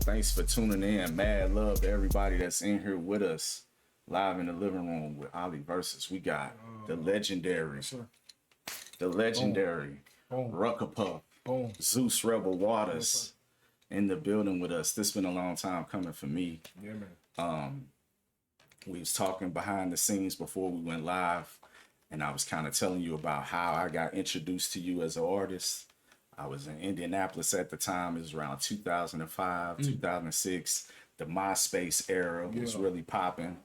Thanks for tuning in. Mad love to everybody that's in here with us, live in the living room with Ali Versus. We got the legendary, the legendary Rucker Puff, Zeus Rebel Waters in the building with us. This been a long time coming for me. Yeah, man. We was talking behind the scenes before we went live, and I was kind of telling you about how I got introduced to you as an artist. I was in Indianapolis at the time. It was around 2005, 2006. The MySpace era was really popping.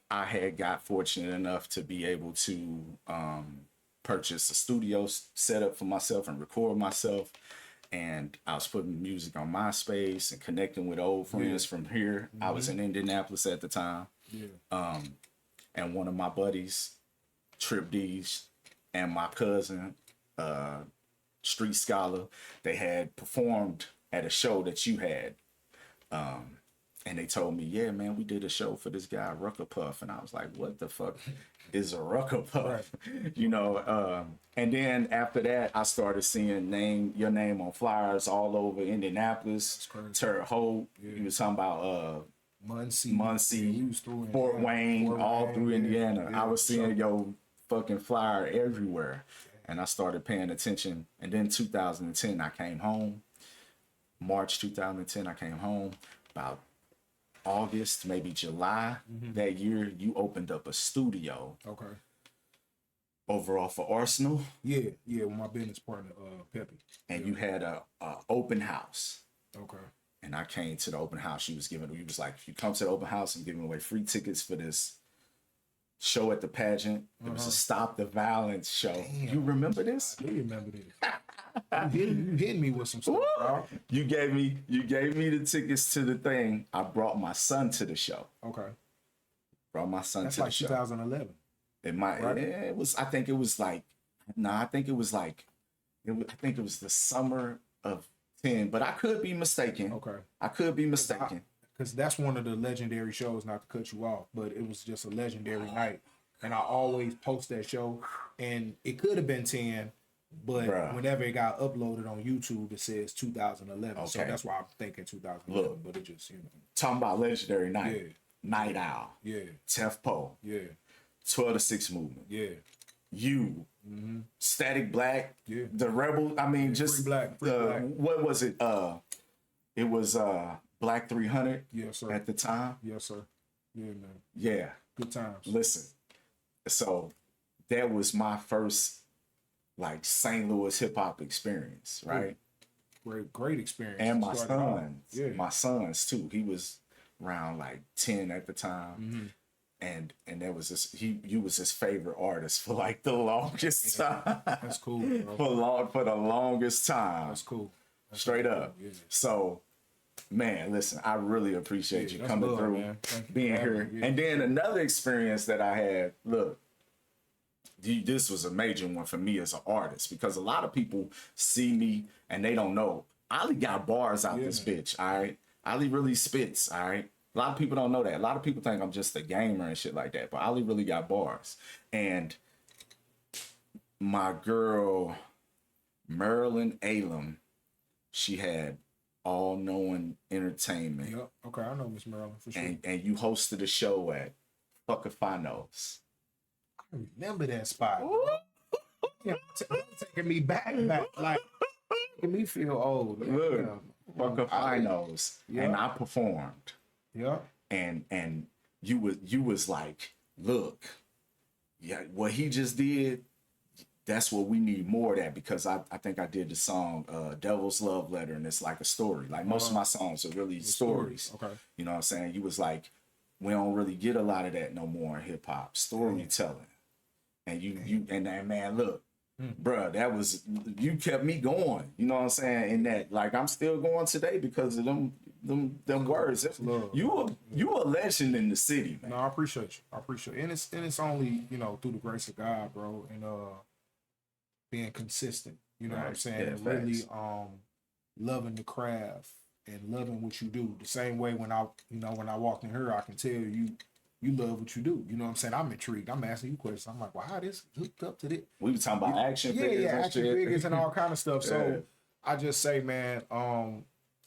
I had got fortunate enough to be able to purchase a studio setup for myself and record myself. And I was putting music on MySpace and connecting with old friends from here. I was in Indianapolis at the time. And one of my buddies, Trip D's, and my cousin, Street Scholar, they had performed at a show that you had. And they told me, yeah, man, we did a show for this guy, Rucker Puff. And I was like, what the fuck is a Rucker Puff? You know, and then after that, I started seeing your name on flyers all over Indianapolis, Terre Haute. You was talking about Muncie, Fort Wayne, all through Indiana. I was seeing your fucking flyer everywhere. And I started paying attention. And then 2010, I came home. March 2010, I came home. About August, maybe July that year, you opened up a studio. Okay. Over off of Arsenal. Yeah, with my business partner, Peppy. And you had a open house. Okay. And I came to the open house. You was like, if you come to the open house, I'm giving away free tickets for this show at the pageant. It was a Stop the Violence show. Damn. You remember this? I do remember this. You hit me with some stuff, bro. You gave me the tickets to the thing. I brought my son to the show. Okay. Brought my son That's to like the show. 2011. It might. Right? It was. I think it was like. No, I think it was like. I think it was the summer of 10, but I could be mistaken. Okay. I could be mistaken. Because that's one of the legendary shows, not to cut you off, but it was just a legendary night. And I always post that show, and it could have been 10, but whenever it got uploaded on YouTube, it says 2011. Okay. So that's why I'm thinking 2011. Look, but it just, talking about legendary night. Yeah. Night Owl. Yeah. Tef Po. Yeah. 12 to 6 movement. Yeah. You. Static Black. Yeah. The Rebel. I mean, just Free Black. Free Black. What was it? It was Black 300. Yes, sir. At the time. Yes, sir. Yeah, man. Yeah. Good times. Listen. So that was my first like St. Louis hip hop experience, right? Great experience. And my sons too. He was around like 10 at the time. And that was you was his favorite artist for like the longest time. That's cool, bro. For the longest time. That's cool. Straight up. Yeah. So man, listen, I really appreciate you coming through, being here. And then another experience that I had, look, this was a major one for me as an artist, because a lot of people see me and they don't know. Ali got bars out this bitch, all right? Ali really spits, all right? A lot of people don't know that. A lot of people think I'm just a gamer and shit like that, but Ali really got bars. And my girl, Marilyn Alem, she had All Knowing Entertainment. Yep. Okay, I know Miss Marilyn for sure. And you hosted a show at Fuck If I Knows. I remember that spot. Taking me back, like making me feel old. Look, Fuck If I Knows, and I performed. Yeah. And you was like, look, yeah, what he just did. That's what we need more of that, because I think I did the song Devil's Love Letter, and it's like a story. Like most of my songs are really stories. Okay. You know what I'm saying? You was like, we don't really get a lot of that no more in hip hop. Storytelling. And you man, look, bruh, that was, you kept me going. You know what I'm saying? In that, like, I'm still going today because of them words. You a legend in the city, man. No, I appreciate you. And it's only, through the grace of God, bro, and being consistent, you know what I'm saying? Yeah, and really loving the craft and loving what you do. The same way when I walked in here, I can tell you love what you do. You know what I'm saying? I'm intrigued. I'm asking you questions. I'm like, well, how this hooked up to this? We were talking about action figures. Yeah, action figures and all kind of stuff. So I just say, man,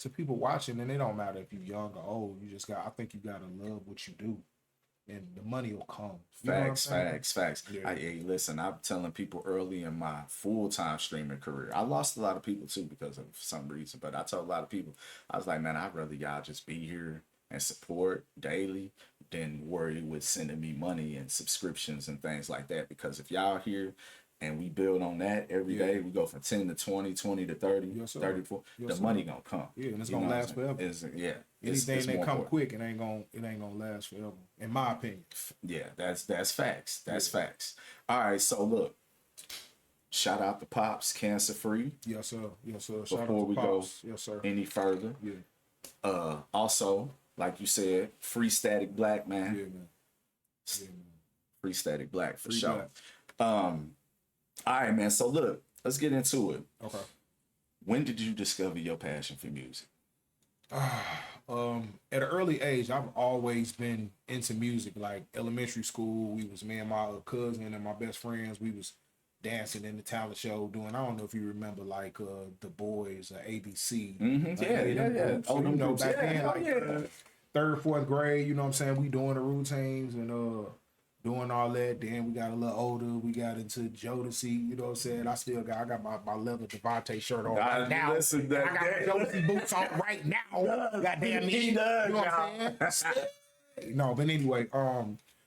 to people watching, and it don't matter if you're young or old. I think you gotta love what you do, and the money will come. You know what I'm Facts, saying? facts. Yeah. Hey, listen, I'm telling people early in my full-time streaming career, I lost a lot of people too because of some reason, but I told a lot of people, I was like, man, I'd rather y'all just be here and support daily than worry with sending me money and subscriptions and things like that. Because if y'all here and we build on that every day, we go from 10 to 20, 20 to 30, Yes, sir. 34, Yes, the sir. money gonna come. Yeah, and it's You gonna know what last I'm saying? forever. It's Anything that more come important. quick, it ain't gonna last forever, in my opinion. Yeah, that's facts. That's facts. All right, so look, shout out to Pops, cancer free. Yes, sir. Yes, sir. Shout out Before to we go Pops. Yes, sir. any further, Yeah, also, like you said, free Static Black, man. yeah, man. Yeah, man. Free Static Black for Free sure. Black. All right, man. So look, let's get into it. Okay. When did you discover your passion for music? At an early age, I've always been into music. Like elementary school, me and my cousin and my best friends, we was dancing in the talent show doing, I don't know if you remember, like The Boys, ABC. Like, Yeah. So, you know, back then, like, yeah. third, fourth grade, you know what I'm saying? We doing the routines and doing all that. Then we got a little older. We got into Jodeci, you know what I'm saying? I got my leather Devontae shirt on right now. Listen, And I got my Jodeci boots on right now. Goddamn me. You know what I'm saying? No, but anyway,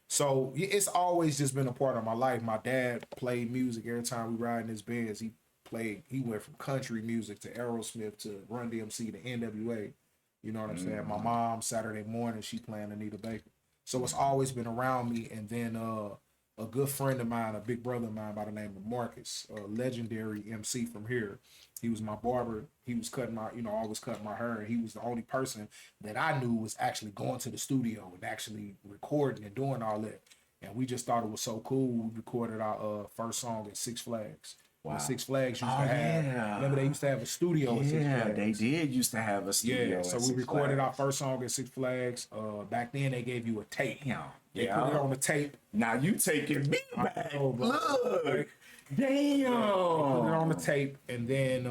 so it's always just been a part of my life. My dad played music every time we ride in his Benz. He went from country music to Aerosmith to Run DMC to NWA. You know what I'm saying? My mom, Saturday morning, she playing Anita Baker. So it's always been around me. And then a good friend of mine, a big brother of mine by the name of Marcus, a legendary MC from here. He was my barber. He was always cutting my hair. And he was the only person that I knew was actually going to the studio and actually recording and doing all that. And we just thought it was so cool. We recorded our first song at Six Flags. Wow. Six Flags used to have. Yeah. Remember, they used to have a studio at Six Flags. They did used to have a studio. Yeah, so we recorded our first song at Six Flags. Back then, they gave you a tape. They put it on the tape. Now you taking me back. Look. Damn. They put it on the tape, and then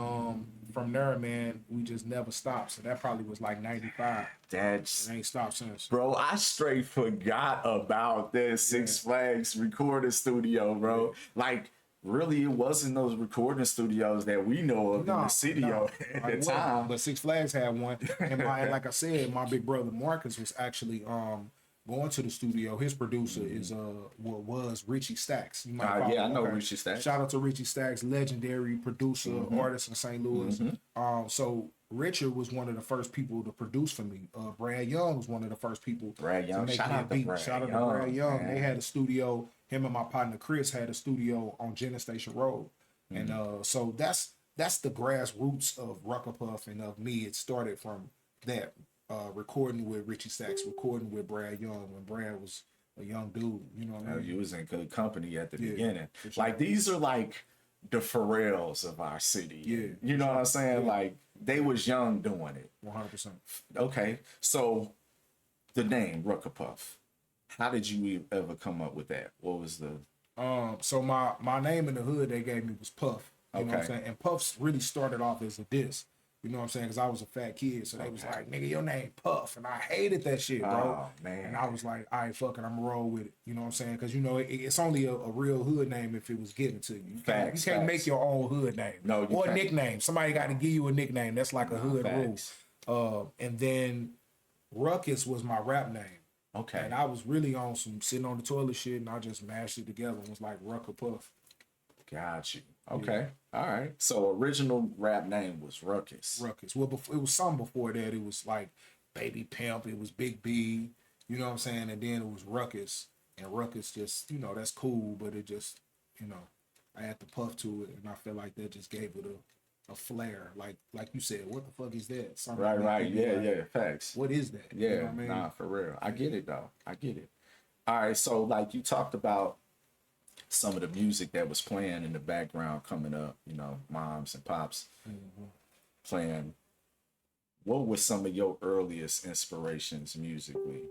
from there, man, we just never stopped. So that probably was like 95. That's It ain't stopped since. bro. I straight forgot about this Six Flags recording studio, bro. Like, really, it wasn't those recording studios that we know of in the city at the time. But Six Flags had one, and like I said, my big brother Marcus was actually going to the studio. His producer is was Richie Stacks. You might follow I him. know Richie Stacks. Shout out to Richie Stacks, legendary producer, artist in St. Louis. So Richard was one of the first people to produce for me. Brad Young was one of the first people to make me a beat. Shout out to Brad Young. Man. They had a studio. Him and my partner Chris had a studio on Jenner Station Road, and so that's the grassroots of Rucker Puff and of me. It started from that. Recording with Richie Stacks, recording with Brad Young when Brad was a young dude. You know what I mean? You was in good company at the beginning. Sure. Like, these are like the Pharrells of our city. Yeah. You know what I'm saying? Like, they was young doing it. 100%. Okay. So the name Rucker Puff. How did you ever come up with that? What was the So my name in the hood they gave me was Puff. You know what I'm saying? And Puffs really started off as a diss. You know what I'm saying? Because I was a fat kid. So they was like, nigga, your name Puff. And I hated that shit, bro. Oh, man. And I was like, all right, fuck it. I'm going to roll with it. You know what I'm saying? Because, you know, it's only a real hood name if it was given to you. You can't make your own hood name. No, you or can't. a nickname. Somebody got to give you a nickname. That's like a hood rule. And then Ruckus was my rap name. Okay. And I was really on some sitting on the toilet shit, and I just mashed it together and was like Rucker Puff. Got you. Okay. Yeah. All right. So original rap name was Ruckus. Ruckus. Well, it was some before that. It was like Baby Pimp. It was Big B. You know what I'm saying? And then it was Ruckus. And Ruckus just, you know, that's cool, but it just, you know, I had to puff to it, and I feel like that just gave it a flair. Like you said, what the fuck is that? Something Right. Yeah. Facts. What is that? Yeah. You know what I mean? Nah, for real. I get it though. I get it. All right. So like you talked about some of the music that was playing in the background coming up, you know, moms and pops playing. What was some of your earliest inspirations musically?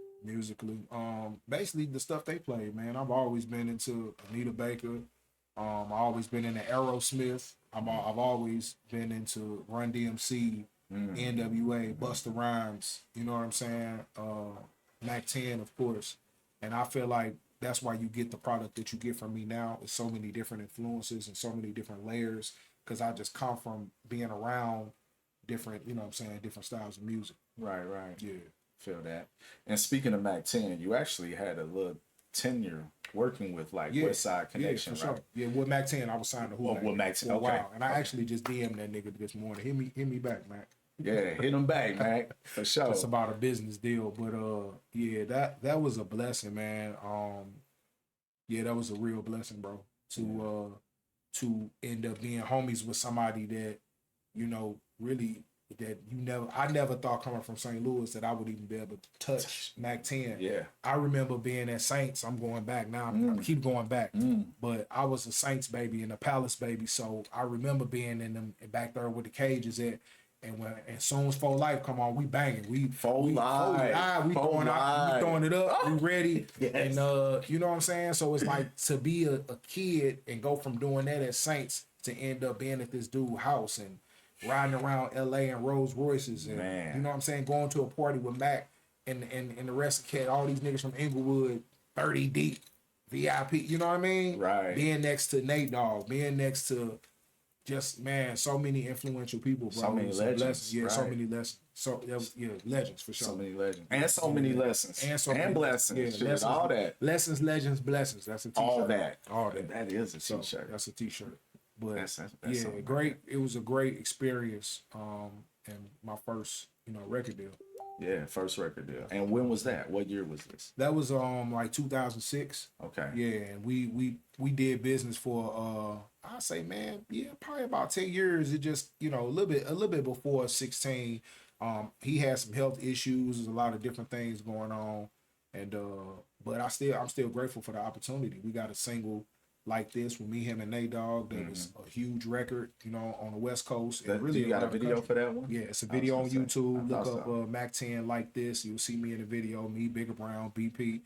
Basically the stuff they played, man. I've always been into Anita Baker. I've always been into Aerosmith. I've always been into Run DMC. NWA, Busta Rhymes, you know what I'm saying? Mac 10, of course. And I feel like that's why you get the product that you get from me now. It's so many different influences and so many different layers because I just come from being around different, you know what I'm saying, different styles of music. Right, right. Yeah. Feel that. And speaking of Mac 10, you actually had a little tenure working with like West Side Connection, for right? sure. Yeah, with Mac 10, I was signed to Who with Mac 10, for a okay. while. And I actually just DM'd that nigga this morning. Hit me back, Mac. Yeah, hit him back, Mac. For sure. It's about a business deal. But yeah, that was a blessing, man. Yeah, that was a real blessing, bro. To end up being homies with somebody that, you know, really I never thought coming from St. Louis that I would even be able to touch Mac 10. Yeah. I remember being at Saints. I'm going back now. I keep going back. But I was a Saints baby and a Palace baby. So I remember being in them back there with the cages at. And as soon as 4 Life come on, we banging. We throwing it up. We ready. Yes. And you know what I'm saying? So it's like to be a kid and go from doing that at Saints to end up being at this dude's house and riding around LA in Rolls Royces and you know what I'm saying, going to a party with Mac and the rest of the cat, all these niggas from Inglewood, 30 deep, VIP, you know what I mean? Right. Being next to Nate Dogg, being next to just, man, so many influential people, bro. So many legends. Yeah, right. so many lessons. So yeah, legends for sure. So many legends. And so many lessons. And blessings. Yeah, Shit, lessons, all that. Lessons, legends, blessings. That's a t-shirt. All that. All that. That is a So, t-shirt. that's a t-shirt. But That's yeah, something. great. It was a great experience. And my first, record deal. Yeah, first record deal. And when was that? What year was this? That was like 2006. Okay. Yeah, and we did business for I say, man, yeah, probably about 10 years. It just, a little bit before 16. He had some health issues. There's a lot of different things going on, and but I'm still grateful for the opportunity. We got a single like this with me, him, and Nate Dogg. That was a huge record, on the West Coast. And really, you got a video for that one? Yeah, it's a video on YouTube. Look up Mac 10 like this. You'll see me in the video. Me, Bigger Brown, BP.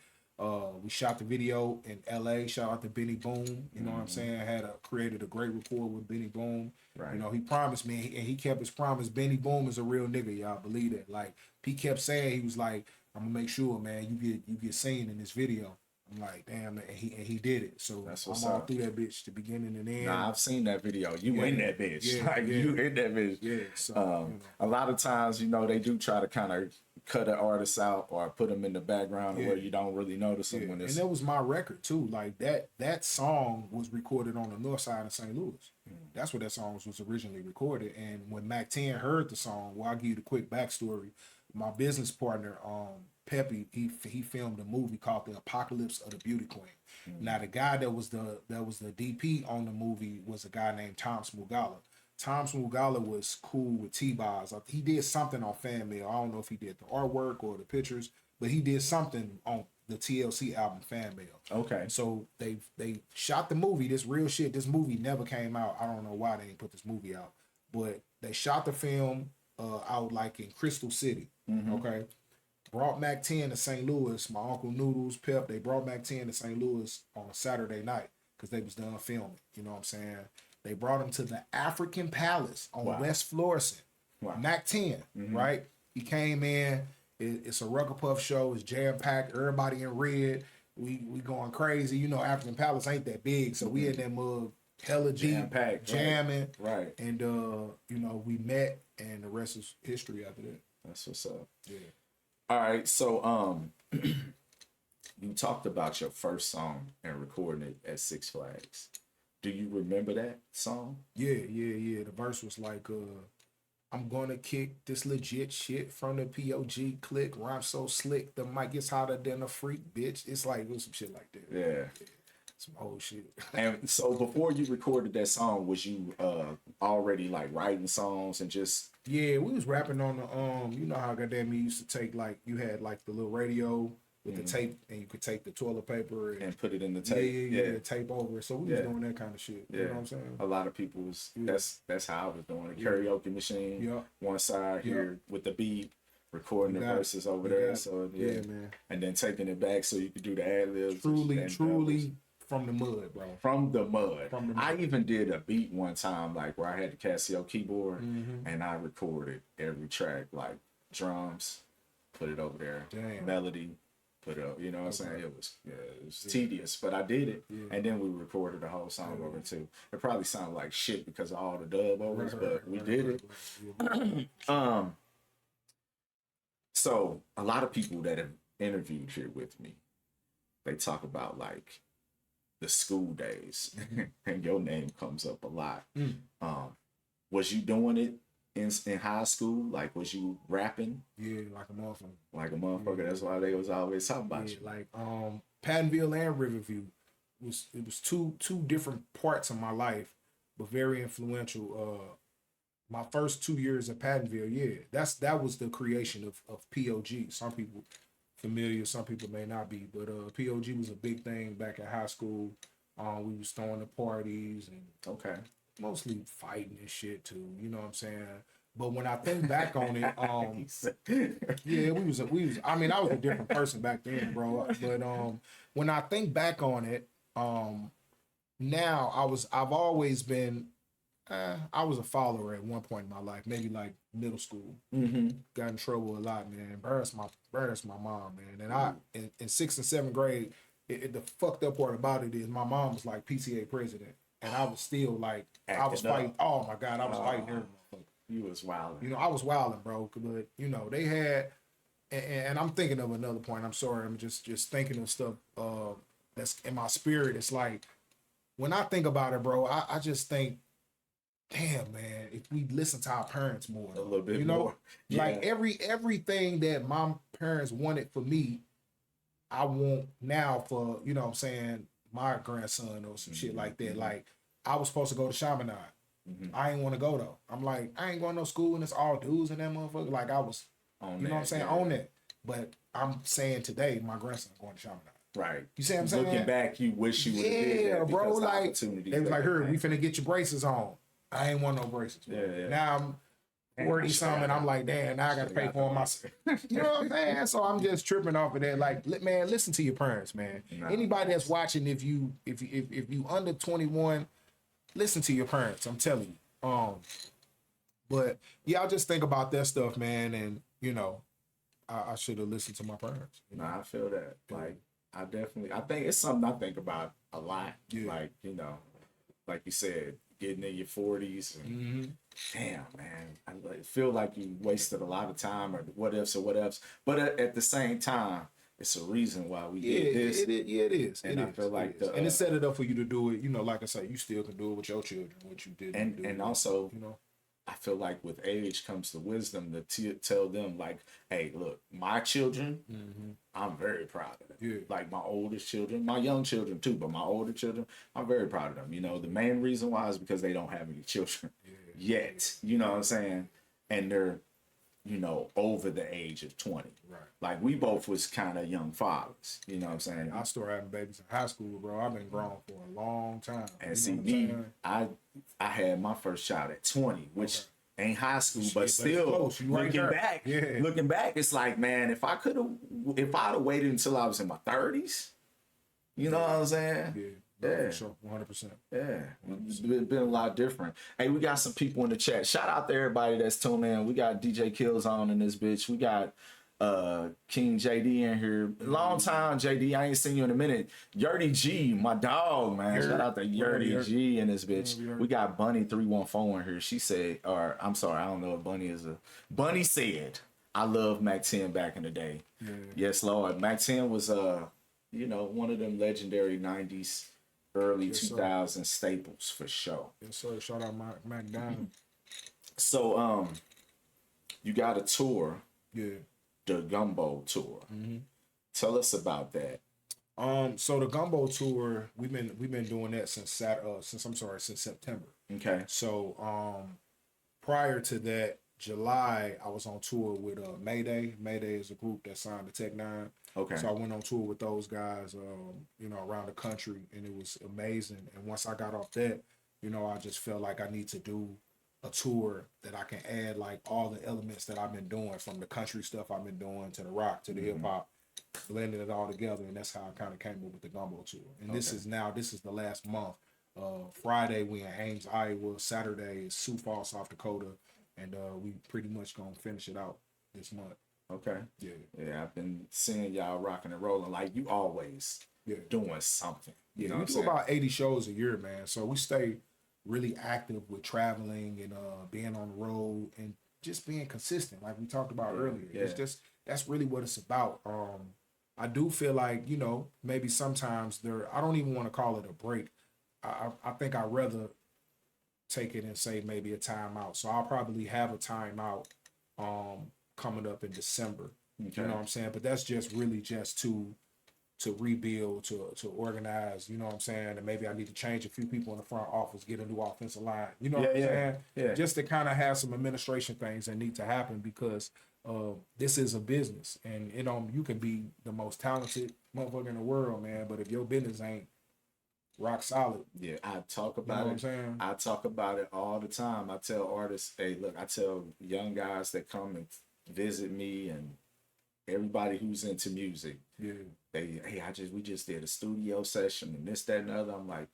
We shot the video in LA. Shout out to Benny Boom. You know what I'm saying? I created a great rapport with Benny Boom. Right. He promised me, and he kept his promise. Benny Boom is a real nigga, y'all. Believe that. Like, he kept saying, he was like, I'm gonna make sure, man, you get seen in this video. I'm like, damn, and he did it. So I'm all through that bitch, the beginning and end. Nah, I've seen that video. You in that bitch. You in that bitch. Yeah. So, a lot of times, they do try to kind of cut an artist out or put them in the background where you don't really notice them when it's... And that was my record too. Like that song was recorded on the north side of St. Louis. That's where that song was originally recorded. And when Mac 10 heard the song, well, I'll give you the quick backstory. My business partner, Peppy, he filmed a movie called The Apocalypse of the Beauty Queen. Now the guy that was the DP on the movie was a guy named Tom Smugala. Tom Smugala was cool with T-Boz. He did something on Fan Mail. I don't know if he did the artwork or the pictures, but he did something on the TLC album Fan Mail. Okay. So they shot the movie. This real shit. This movie never came out. I don't know why they didn't put this movie out, but they shot the film out like in Crystal City. Okay. Brought Mac 10 to St. Louis. My Uncle Noodles, Pep, they brought Mac 10 to St. Louis on a Saturday night because they was done filming. You know what I'm saying? They brought him to the African Palace on West Florissant. Mac 10, right? He came in. It's a Rucker Puff show. It's jam-packed. Everybody in red. We going crazy. African Palace ain't that big, so we in that mug hella deep, jamming. Right. And, we met, and the rest is history after that. That's what's up. Yeah. All right, so you talked about your first song and recording it at Six Flags. Do you remember that song? Yeah. The verse was like, I'm gonna kick this legit shit from the POG click. Rhyme so slick, the mic gets hotter than a freak, bitch. It's like, it was some shit like that. Yeah. Some old shit. And so before you recorded that song, was you already like writing songs and just... Yeah, we was rapping on the you know how goddamn you used to take, like, you had like the little radio with the tape, and you could take the toilet paper and put it in the tape. Yeah, tape over it. So we was doing that kind of shit. You know what I'm saying? A lot of people was that's how I was doing it. Karaoke machine, one side here with the beat, recording the verses over there. So man. And then taking it back so you could do the ad libs. Truly from the mud, bro. From the mud. From the mud. I even did a beat one time, like where I had the Casio keyboard, and I recorded every track, like drums, put it over there, melody, put it up. You know what I'm saying? It was tedious, but I did it, and then we recorded the whole song over too. It probably sounded like shit because of all the dub overs, but we did it. So a lot of people that have interviewed here with me, they talk about like the school days, and your name comes up a lot. Was you doing it in high school? Like, was you rapping? Yeah, like a motherfucker. Like a motherfucker. Yeah. That's why they was always talking about you. Like Pattonville and Riverview was two different parts of my life, but very influential. My first 2 years at Pattonville, that was the creation of POG. Some people familiar, some people may not be, but POG was a big thing back in high school. We was throwing the parties and mostly fighting and shit too. You know what I'm saying? But when I think back on it, we was. I mean, I was a different person back then, bro. But when I think back on it, now I've always been. I was a follower at one point in my life, maybe like middle school. Got in trouble a lot, man. Embarrassed my mom, man. And I in 6th and 7th grade, the fucked up part about it is my mom was like PTA president, and I was still like I was fighting. Oh my God, I was fighting her. You was wilding. You know, I was wilding, bro. But you know, they had, and I'm thinking of another point. I'm sorry, I'm just thinking of stuff that's in my spirit. It's like when I think about it, bro, I just think, damn, man, if we listen to our parents more, a little bit, you know, more. Yeah. Like everything that my parents wanted for me, I want now for, you know what I'm saying, my grandson or some shit like that. Like, I was supposed to go to Chaminade. I ain't want to go though. I'm like, I ain't going to no school and it's all dudes and that motherfucker. Like, I was, on you know what I'm saying, on that. But I'm saying today, my grandson going to Chaminade. Right. You see what I'm saying? Looking back, you wish you would have did that. Bro, like, they was like, here, we finna get your braces on. I ain't want no braces. Yeah. Now I'm 40 something, and I'm like, damn, now I gotta pay for them myself. You know what I'm saying? So I'm just tripping off of that. Like, man, listen to your parents, man. Anybody that's watching, if you under 21, listen to your parents. I'm telling you. But yeah, I just think about that stuff, man, and you know, I should have listened to my parents. You know? I feel that. Like, I think it's something I think about a lot. Yeah. Like, you know, like you said, getting in your 40s and damn, man, I feel like you wasted a lot of time or what ifs. But at the same time, it's a reason why we did this. It is. And I feel like and it set it up for you to do it. You know, like I said, you still can do it with your children, what you did. And also, you know, I feel like with age comes the wisdom to tell them, like, hey, look, my children, I'm very proud of them. Yeah. Like my oldest children, my young children too, but my older children, I'm very proud of them. You know, the main reason why is because they don't have any children yet. You know what I'm saying? And they're, you know, over the age of 20. Right. Like we both was kind of young fathers. You know what I'm saying? I started having babies in high school, bro. I've been grown for a long time. And see me, I had my first child at 20, which ain't high school, but still looking back, it's like, man, if I'd have waited until I was in my 30s, you know what I'm saying? For sure, 100%. Yeah, it's been a lot different. Hey, we got some people in the chat. Shout out to everybody that's tuning in. We got DJ Killzone in this bitch. We got King JD in here. Long time, JD. I ain't seen you in a minute. Yurdy G, my dog, man. Shout out to Yurdy G in this bitch. We got Bunny 314 in here. She said, or I'm sorry, I don't know if Bunny is a. Bunny said, I love Mac 10 back in the day. Yeah. Yes, Lord. Mac 10 was you know, one of them legendary 90s, early 2000s staples for sure. Yes, sir. Shout out Mac Down. So you got a tour. Yeah. The Gumbo Tour. Tell us about that. So the Gumbo Tour, we've been doing that since September. Okay. So prior to that, July, I was on tour with Mayday. Mayday is a group that signed to Tech Nine. Okay. So I went on tour with those guys, you know, around the country, and it was amazing. And once I got off that, you know, I just felt like I need to do a tour that I can add like all the elements that I've been doing, from the country stuff I've been doing to the rock to the hip hop, blending it all together, and that's how I kind of came up with the gumbo tour. And this is the last month. Friday we in Ames, Iowa. Saturday is Sioux Falls, South Dakota, and we pretty much gonna finish it out this month. Okay. Yeah. Yeah, I've been seeing y'all rocking and rolling like you always doing something. You know we what I'm do saying? about 80 shows a year, man. So we stay really active with traveling and being on the road and just being consistent, like we talked about earlier. Yeah. It's just that's really what it's about. I do feel like, you know, maybe sometimes I don't even want to call it a break. I think I'd rather take it and say maybe a timeout. So I'll probably have a timeout coming up in December. Okay. You know what I'm saying? But that's just really just to rebuild, to organize, you know what I'm saying? And maybe I need to change a few people in the front office, get a new offensive line. You know what I'm saying? Yeah. Just to kind of have some administration things that need to happen because this is a business. And you can be the most talented motherfucker in the world, man, but if your business ain't rock solid. Yeah, I talk about You know what it. I'm saying? I talk about it all the time. I tell artists, hey, look, I tell young guys that come and visit me and everybody who's into music, we just did a studio session and this, that, and the other. I'm like,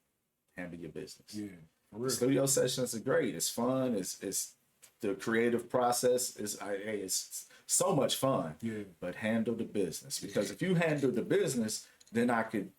handle your business. Yeah, for real. Studio sessions are great. It's fun. It's the creative process it's so much fun. Yeah. But handle the business, because if you handle the business, then I could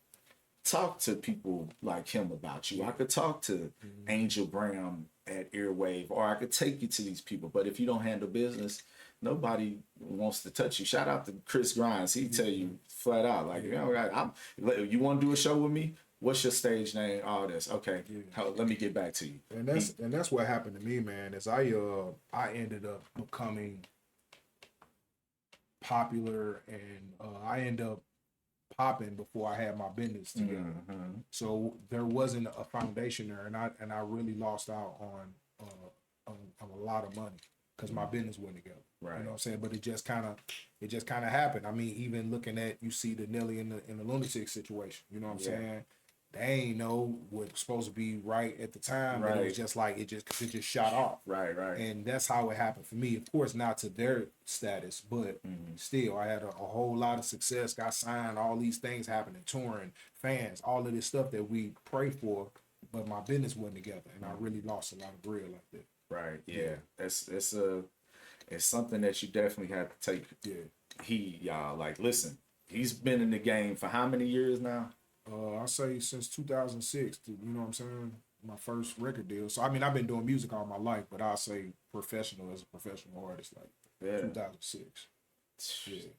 talk to people like him about you. I could talk to Angel Brown at Earwave, or I could take you to these people. But if you don't handle business, nobody wants to touch you. Shout out to Chris Grimes. He tell you flat out, like, you want to do a show with me? What's your stage name? All this. Okay, let me get back to you. And that's what happened to me, man. Is I ended up becoming popular, and I ended up popping before I had my business together. So there wasn't a foundation there, and I really lost out on a lot of money because my business went together. Right. You know what I'm saying? But it just kind of happened. I mean, even looking at, you see the Nelly in the lunatic situation. You know what I'm saying? They ain't know what was supposed to be right at the time. But it was just like it just shot off. Right. And that's how it happened for me. Of course, not to their status, but still, I had a whole lot of success. Got signed. All these things happening, touring, fans, all of this stuff that we pray for. But my business wasn't together, and I really lost a lot of bread like that. Right. Yeah. It's something that you definitely have to take heed, y'all. Like, listen, he's been in the game for how many years now? I say since 2006. You know what I'm saying? My first record deal. So I mean, I've been doing music all my life, but I say professional as a professional artist, like 2006. Yeah.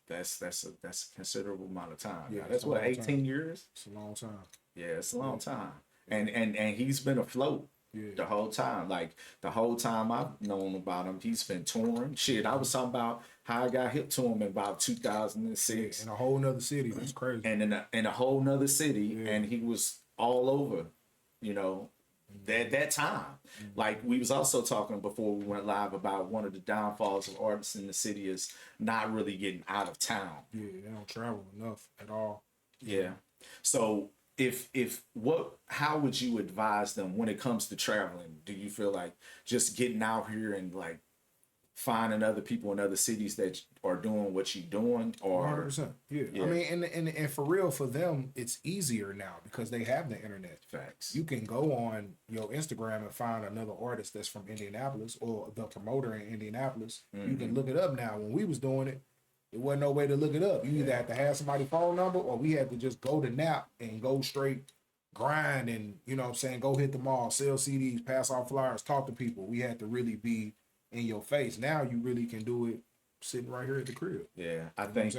That's a considerable amount of time. Yeah, that's what, 18 years? It's a long time. Yeah, it's a long time. And he's been afloat the whole time. Like, the whole time I've known about him, he's been touring. Shit, I was talking about how I got hip to him in about 2006. In a whole nother city. That's crazy. And in a whole nother city, and he was all over, that time. Like, we was also talking before we went live about one of the downfalls of artists in the city is not really getting out of town. Yeah, they don't travel enough at all. Yeah. So how would you advise them when it comes to traveling? Do you feel like just getting out here and like finding other people in other cities that are doing what you're doing, or 100%? Yeah. I mean, and for real, for them, it's easier now because they have the internet. Facts. You can go on your Instagram and find another artist that's from Indianapolis or the promoter in Indianapolis. You can look it up now. When we was doing it, there wasn't no way to look it up. You either had to have somebody's phone number, or we had to just go to Nap and go straight grind and, you know what I'm saying, go hit the mall, sell CDs, pass out flyers, talk to people. We had to really be in your face. Now you really can do it sitting right here at the crib. Yeah, I think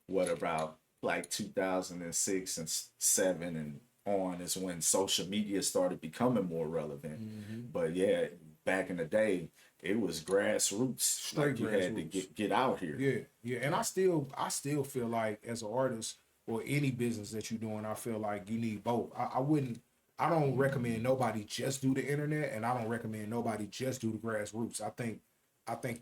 what about like 2006 and 7 and on is when social media started becoming more relevant. But yeah, back in the day, it was grassroots. Straight you had to get out here. Yeah. And I still feel like as an artist or any business that you're doing, I feel like you need both. I don't recommend nobody just do the internet, and I don't recommend nobody just do the grassroots. I think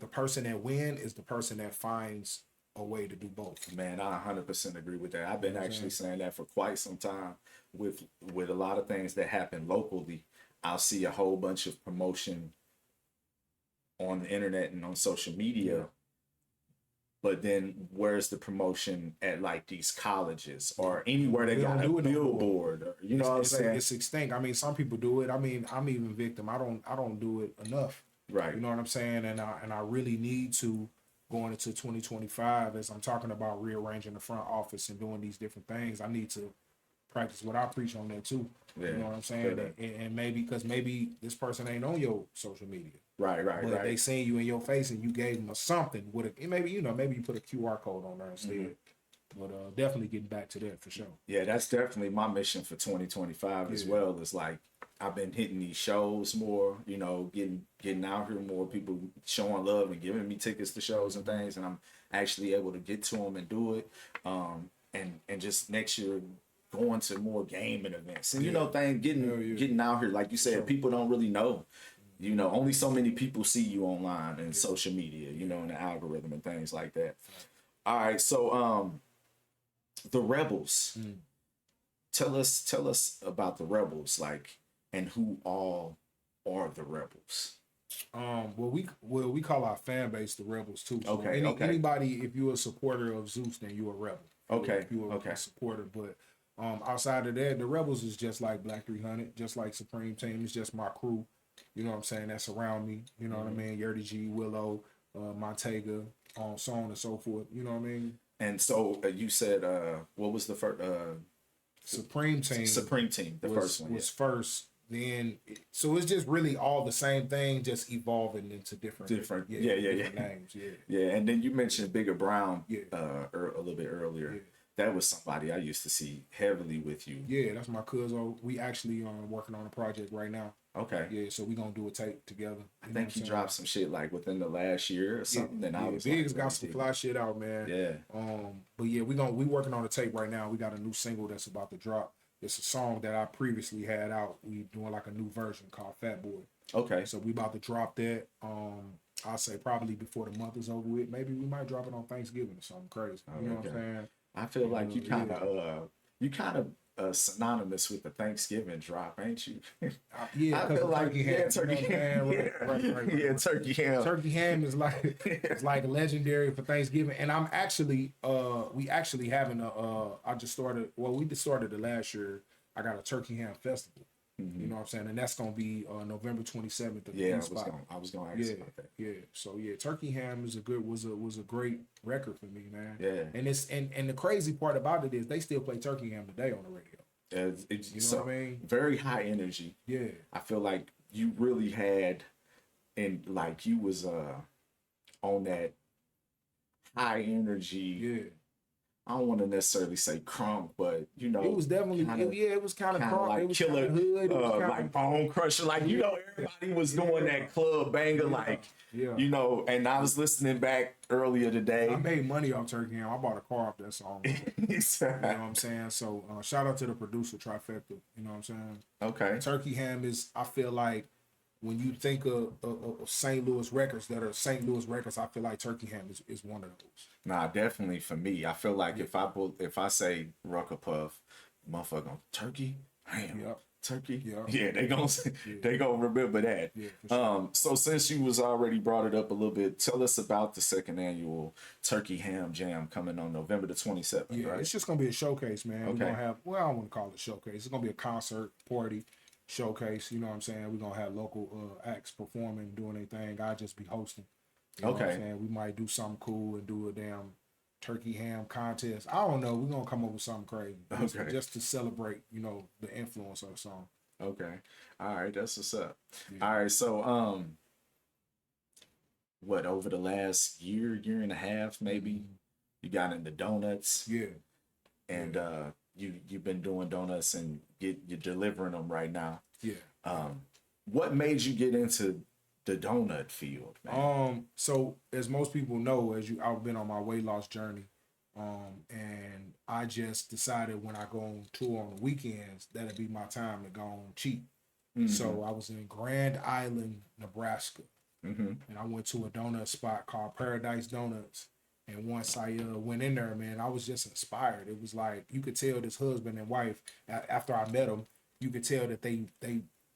the person that wins is the person that finds a way to do both. Man, I 100% agree with that. I've been actually saying that for quite some time with a lot of things that happen locally. I'll see a whole bunch of promotion on the internet and on social media, but then where's the promotion at like these colleges or anywhere they They got don't a do it no more. billboard or, you know what I'm saying? It's extinct. I mean, some people do it. I mean, I'm even victim. I don't do it enough. Right. You know what I'm saying? And I really need to, going into 2025, as I'm talking about rearranging the front office and doing these different things. I need to practice what I preach on that too. Yeah. You know what I'm saying? Yeah. And maybe because maybe this person ain't on your social media. Right, But they seen you in your face and you gave them a something with a, maybe you put a QR code on there instead. But definitely getting back to that for sure. Yeah, that's definitely my mission for 2025 as well. It's like I've been hitting these shows more, you know, getting out here more, people showing love and giving me tickets to shows and things, and I'm actually able to get to them and do it. And just next year going to more gaming events and you know getting out here, like you said, people don't really know. You know, only so many people see you online and social media, you know, and the algorithm and things like that. All right, so the Rebels. Tell us about the Rebels, like, and who all are the Rebels. Well we call our fan base the Rebels too. So Okay, anybody, if you're a supporter of Zeus, then you're a rebel. Okay, If you're a supporter, but outside of that, the Rebels is just like Black 300, just like Supreme Team. It's just my crew. You know what I'm saying? That's around me. You know what I mean? Yerdy G, Willow, Montega, so on and so forth. You know what I mean? And so you said, what was the first? Supreme Team. Supreme Team, the first one. Was first. Then, so it's just really all the same thing, just evolving into different different names. Yeah, and then you mentioned Bigger Brown a little bit earlier. That was somebody I used to see heavily with you. Yeah, that's my cousin. We actually working on a project right now. Okay. Yeah, so we gonna do a tape together. I think he dropped some shit like within the last year or something. And I was Big's got some fly shit out, man. Yeah. But yeah, we working on a tape right now. We got a new single that's about to drop. It's a song that I previously had out. We doing like a new version called Fat Boy. Okay. So we about to drop that. I'll say probably before the month is over with. Maybe we might drop it on Thanksgiving or something crazy. You know what I'm saying? I feel like you kind of synonymous with the Thanksgiving drop, ain't you? Yeah, I feel like turkey ham. Right. Turkey ham. Turkey ham is like it's like legendary for Thanksgiving, and I'm actually we actually having I just started. Well, we just started it last year. I got a turkey ham festival. You know what I'm saying, and that's gonna be November 27th. I was gonna ask about that. Yeah. So yeah, Turkey Ham was a great record for me, man. Yeah. And it's and the crazy part about it is they still play Turkey Ham today on the radio. You know what I mean? Very high energy. Yeah. I feel like you really had, and like you was on that high energy. Yeah. I don't want to necessarily say crunk, but you know, it was definitely it was kind of crunk. Like it was Killer, hood. like Bone Crusher, like you know, everybody was doing that club banger, like you know. And I was listening back earlier today. I made money off Turkey Ham. I bought a car off that song. You know what I'm saying? So shout out to the producer Trifecta. You know what I'm saying? Okay. Turkey Ham is, I feel like, when you think of St. Louis records that are St. Louis records, I feel like Turkey Ham is one of those. Nah, definitely for me. I feel like if I say Rucker Puff, motherfucker gonna Turkey Ham. Yep. Turkey. Yep. Yeah, they gonna remember that. Yeah, for sure. So since you was already brought it up a little bit, tell us about the second annual Turkey Ham Jam coming on November the 27th. Yeah, right? it's just gonna be a showcase, man. Okay. We're gonna have, well, I don't want to call it a showcase. It's gonna be a concert party showcase. You know what I'm saying? We're gonna have local acts performing, doing their thing. I'll just be hosting. You know what I'm saying? We might do something cool and do a damn turkey ham contest. I don't know. We're gonna come up with something crazy. Just to celebrate, you know, the influence of the song. Okay. All right, that's what's up. Yeah. All right, so what, over the last year and a half maybe, you got into donuts. Yeah. And you've been doing donuts and you're delivering them right now. Yeah. What made you get into the donut field, man? So as most people know, I've been on my weight loss journey. And I just decided when I go on tour on the weekends, that'd be my time to go on cheat. So I was in Grand Island, Nebraska, and I went to a donut spot called Paradise Donuts. And once I went in there, man, I was just inspired. It was like you could tell this husband and wife, after I met them, you could tell that they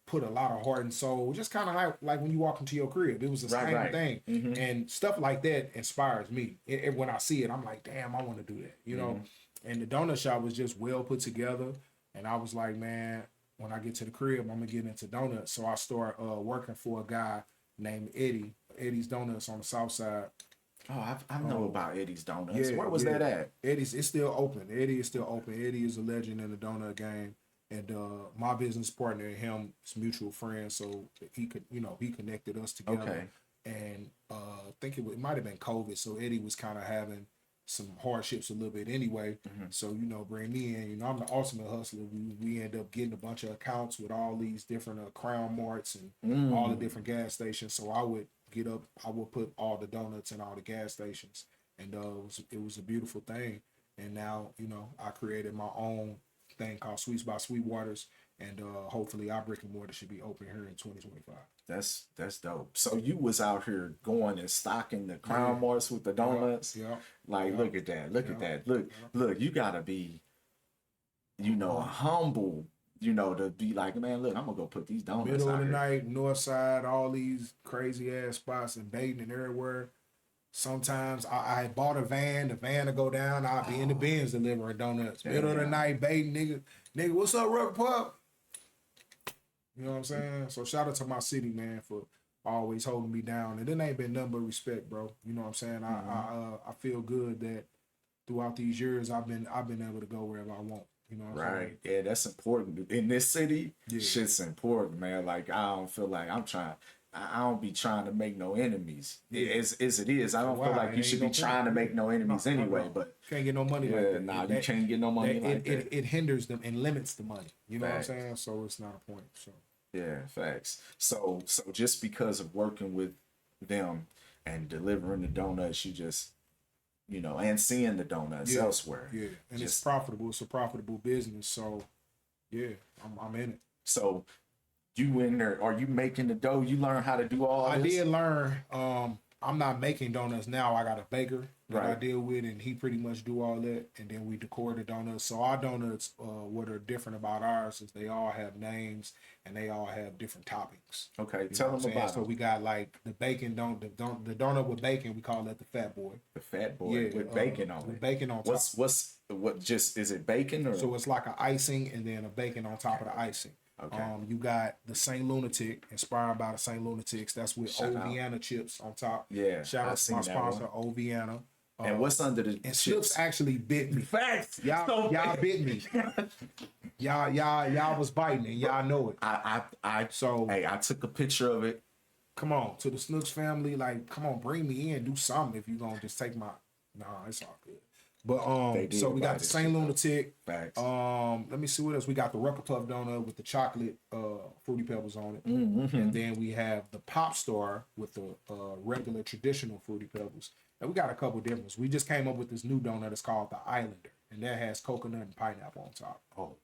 put a lot of heart and soul. Just kind of like when you walk into your crib, it was the same thing. And stuff like that inspires me. When I see it, I'm like, damn, I want to do that, you know. And the donut shop was just well put together. And I was like, man, when I get to the crib, I'm gonna get into donuts. So I start working for a guy named Eddie's Donuts on the south side. Oh, I know about Eddie's Donuts. Where was that at? It's still open. Eddie is still open. Eddie is a legend in the donut game. And my business partner and him is mutual friends, so he connected us together. Okay. And I think it might have been COVID, so Eddie was kind of having some hardships a little bit anyway. So bring me in. I'm the ultimate hustler. We end up getting a bunch of accounts with all these different Crown Marts and all the different gas stations. So I would put all the donuts in all the gas stations, and it was a beautiful thing. And now I created my own thing called Sweets by Sweetwaters, and hopefully our brick and mortar should be open here in 2025. That's dope. So you was out here going and stocking the Crown Marts with the donuts. Look at that. Look at that. Look, you gotta be, humble, to be like, man, look, I'm gonna go put these donuts middle out of the here. night, north side, all these crazy ass spots and baiting and everywhere. Sometimes I bought a van, the van to go down, I'll be in the bins delivering donuts. Middle of the night, baiting nigga, what's up, Rubber Pup? You know what I'm saying? So shout out to my city, man, for always holding me down. And it ain't been nothing but respect, bro. You know what I'm saying? I feel good that throughout these years I've been able to go wherever I want. You know what I'm saying? Yeah, that's important. In this city, shit's important, man. Like, I don't feel like I don't be trying to make no enemies. As it is, I don't feel like you should be trying to make no enemies anyway. But can't get no money like that. Nah, you can't get no money like that. It hinders them and limits the money. You know what I'm saying? So it's not a point. So yeah, facts. So just because of working with them and delivering the donuts, you just and seeing the donuts elsewhere. Yeah, and it's profitable. It's a profitable business. So yeah, I'm in it. So you in there? Are you making the dough? You learn how to do all this? I did learn. I'm not making donuts now. I got a baker that I deal with, and he pretty much do all that, and then we decor the donuts. So our donuts, what are different about ours is they all have names and they all have different toppings. Okay, tell them about it. So we got like the bacon the donut with bacon. We call that the Fat Boy. The Fat Boy with bacon on it. With bacon on top. What? Just is it bacon or? So it's like an icing and then a bacon on top of the icing. Okay. You got the Saint Lunatic, inspired by the Saint Lunatics. That's with Oviana chips on top. Yeah, shout out to my sponsor, Oviana. And what's under the and Slips actually bit me. Facts. Y'all bit me. y'all was biting and y'all know it. I took a picture of it. Come on, to the Snooks family, like, come on, bring me in, do something. If you gonna just take my, it's all good. But so we got the Saint Lunatic. Facts. Let me see what else. We got the Rucker Puff donut with the chocolate Fruity Pebbles on it. And then we have the Pop Star with the regular traditional Fruity Pebbles. And we got a couple different. We just came up with this new donut. It's called the Islander, and that has coconut and pineapple on top. Oh,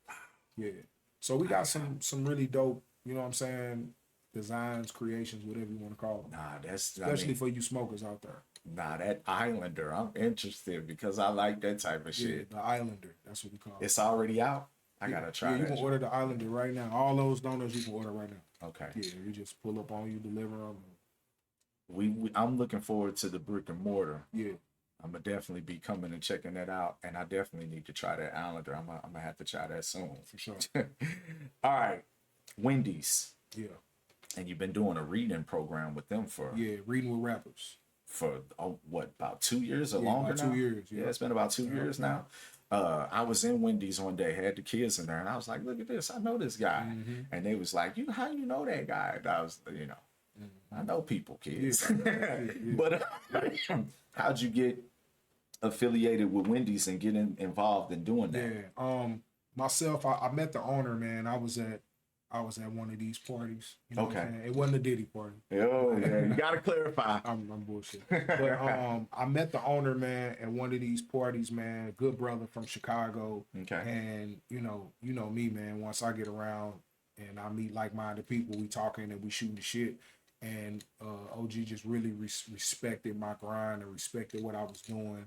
yeah. So we got some really dope, you know what I'm saying, designs, creations, whatever you want to call them. Especially for you smokers out there. That Islander, I'm interested because I like that type of shit. The Islander, that's what we call it. It's already out. I gotta try. Yeah, you can order the Islander right now. All those donuts you can order right now. Okay. Yeah, we just pull up on you, deliver them. I'm looking forward to the brick and mortar. Yeah. I'm gonna definitely be coming and checking that out, and I definitely need to try that Islander. I'm gonna have to try that soon. For sure. All right, Wendy's. Yeah. And you've been doing a reading program with them for reading with rappers for about 2 years or longer now? 2 years. Yeah, it's been about 2 years now. I was in Wendy's one day, had the kids in there, and I was like, "Look at this! I know this guy." And they was like, how you know that guy?" And I was, I know people, kids. But how'd you get affiliated with Wendy's and get involved in doing that? Yeah. Myself, I met the owner, man. I was at one of these parties. You know what I'm saying? It wasn't a Diddy party. Oh, yeah. You gotta clarify. I'm bullshit. But I met the owner, man, at one of these parties, man. Good brother from Chicago. Okay. And you know me, man. Once I get around and I meet like-minded people, we talking and we shooting the shit. And OG just really respected my grind and respected what I was doing.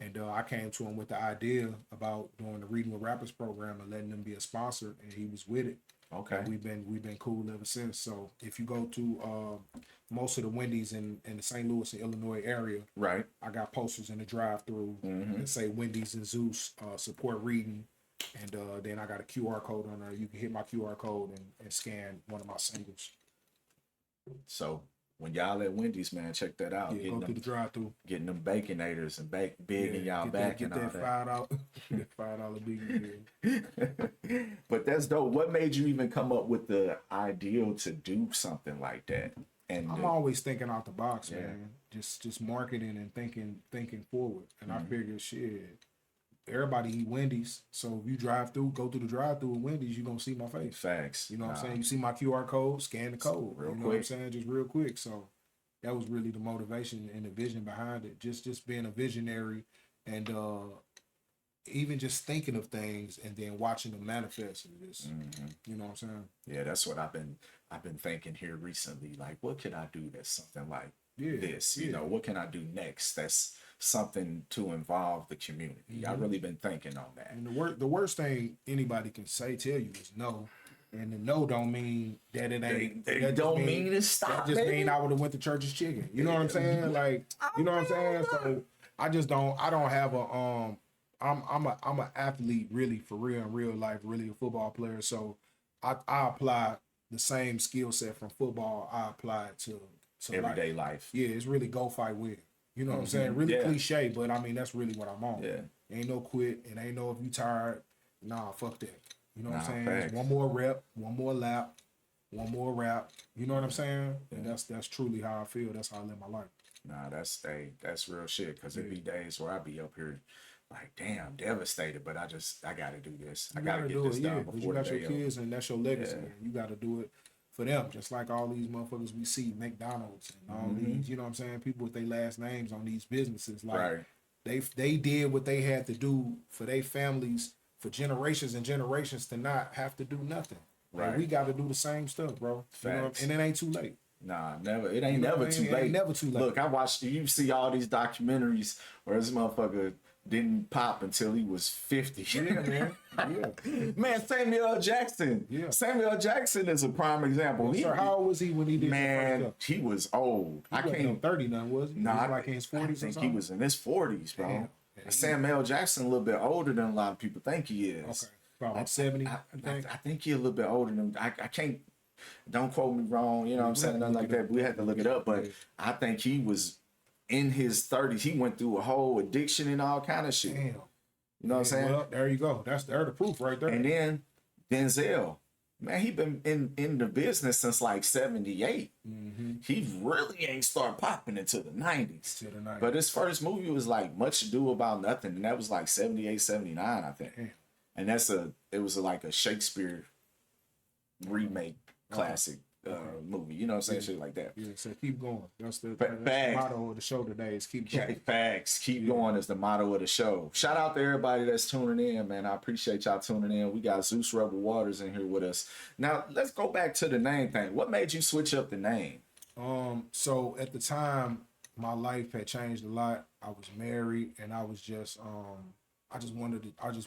And I came to him with the idea about doing the Reading with Rappers program and letting them be a sponsor, and he was with it. Okay. And we've been cool ever since. So if you go to most of the Wendy's in the St. Louis and Illinois area, Right. I got posters in the drive-through that say Wendy's and Zeus support reading, and then I got a QR code on there. You can hit my QR code and scan one of my singles. So when y'all at Wendy's, man, check that out. Yeah, go through the drive-through. Getting them baconators and bigging y'all back and all that. $5 big. But that's dope. What made you even come up with the ideal to do something like that? And I'm always thinking out the box, man. Just marketing and thinking forward. And I figure, shit, everybody eat Wendy's. So if you go through the drive-through at Wendy's, you're gonna see my face. Facts. You know what I'm saying? You see my QR code, scan the code. Real you know quick. what I'm saying? Just real quick. So that was really the motivation and the vision behind it. Just being a visionary and even just thinking of things and then watching them manifest. And just, you know what I'm saying? Yeah, that's what I've been thinking here recently. Like, what can I do that's something like Yeah, this? yeah. You know, what can I do next that's something to involve the community? I've really been thinking on that. And the worst thing anybody can tell you is no. And the no don't mean that it ain't. They that just don't mean to stop, That just baby. mean I would have went to church's chicken. You know what I'm saying? Like, you know what I'm saying? So I don't have a I'm an athlete really for real in real life, really a football player. So I apply the same skill set from football. I apply it to Everyday life. Yeah, it's really go fight win. You know what I'm saying? Really Yeah. cliche, but I mean that's really what I'm on. Yeah. Ain't no quit and ain't no if you tired. Nah, fuck that. You know what I'm saying? facts. It's one more rep, one more lap, one more rap. You know what I'm saying? And that's truly how I feel. That's how I live my life. Nah, that's real shit. Cause it be days where I be up here like, damn, devastated, but I gotta do this. I gotta get do this it, done because before you the got your day over. kids and that's your legacy. Yeah. And you got to do it for them, just like all these motherfuckers we see, McDonald's and all these. You know what I'm saying? People with their last names on these businesses, like Right. they did what they had to do for their families for generations and generations to not have to do nothing. Right. And we got to do the same stuff, bro. You know, Facts. and it ain't too late. Nah, never. It ain't know never what I too mean? It late. ain't never too late. Look, I watched. You see all these documentaries where this motherfucker didn't pop until he was 50. Yeah, man. Yeah. Man, Samuel L. Jackson. Yeah. Samuel L. Jackson is a prime example. Sir, how old was he when he did that man, first stuff? he was old. He I wasn't can't. no 30 none, was he? Nah, He was I like in his 40s I or think something? he was in his 40s, bro. Damn. Samuel L. Jackson a little bit older than a lot of people think he is. Okay. About 70, I I think. think he a little bit older than I can't. Don't quote me wrong. You know what I'm We saying? have to Nothing look like it that. up. We had to look it up, but Yeah. I think he was in his 30s. He went through a whole addiction and all kind of shit. Damn. You know what I'm saying? Well, there you go. That's the proof right there. And then Denzel, man, he been in the business since like 78. He really ain't start popping until the 90s. To the 90s. But his first movie was like Much Ado About Nothing, and that was like 78, 79, I think. Damn. And it was like a Shakespeare remake classic movie. You know what I'm saying? Shit like that. Yeah, so keep going. That's the Facts. motto of the show today is keep going. Facts. Keep going is the motto of the show. Shout out to everybody that's tuning in, man. I appreciate y'all tuning in. We got Zeus Rebel Waters in here with us. Now, let's go back to the name thing. What made you switch up the name? So at the time, my life had changed a lot. I was married, and I was just I just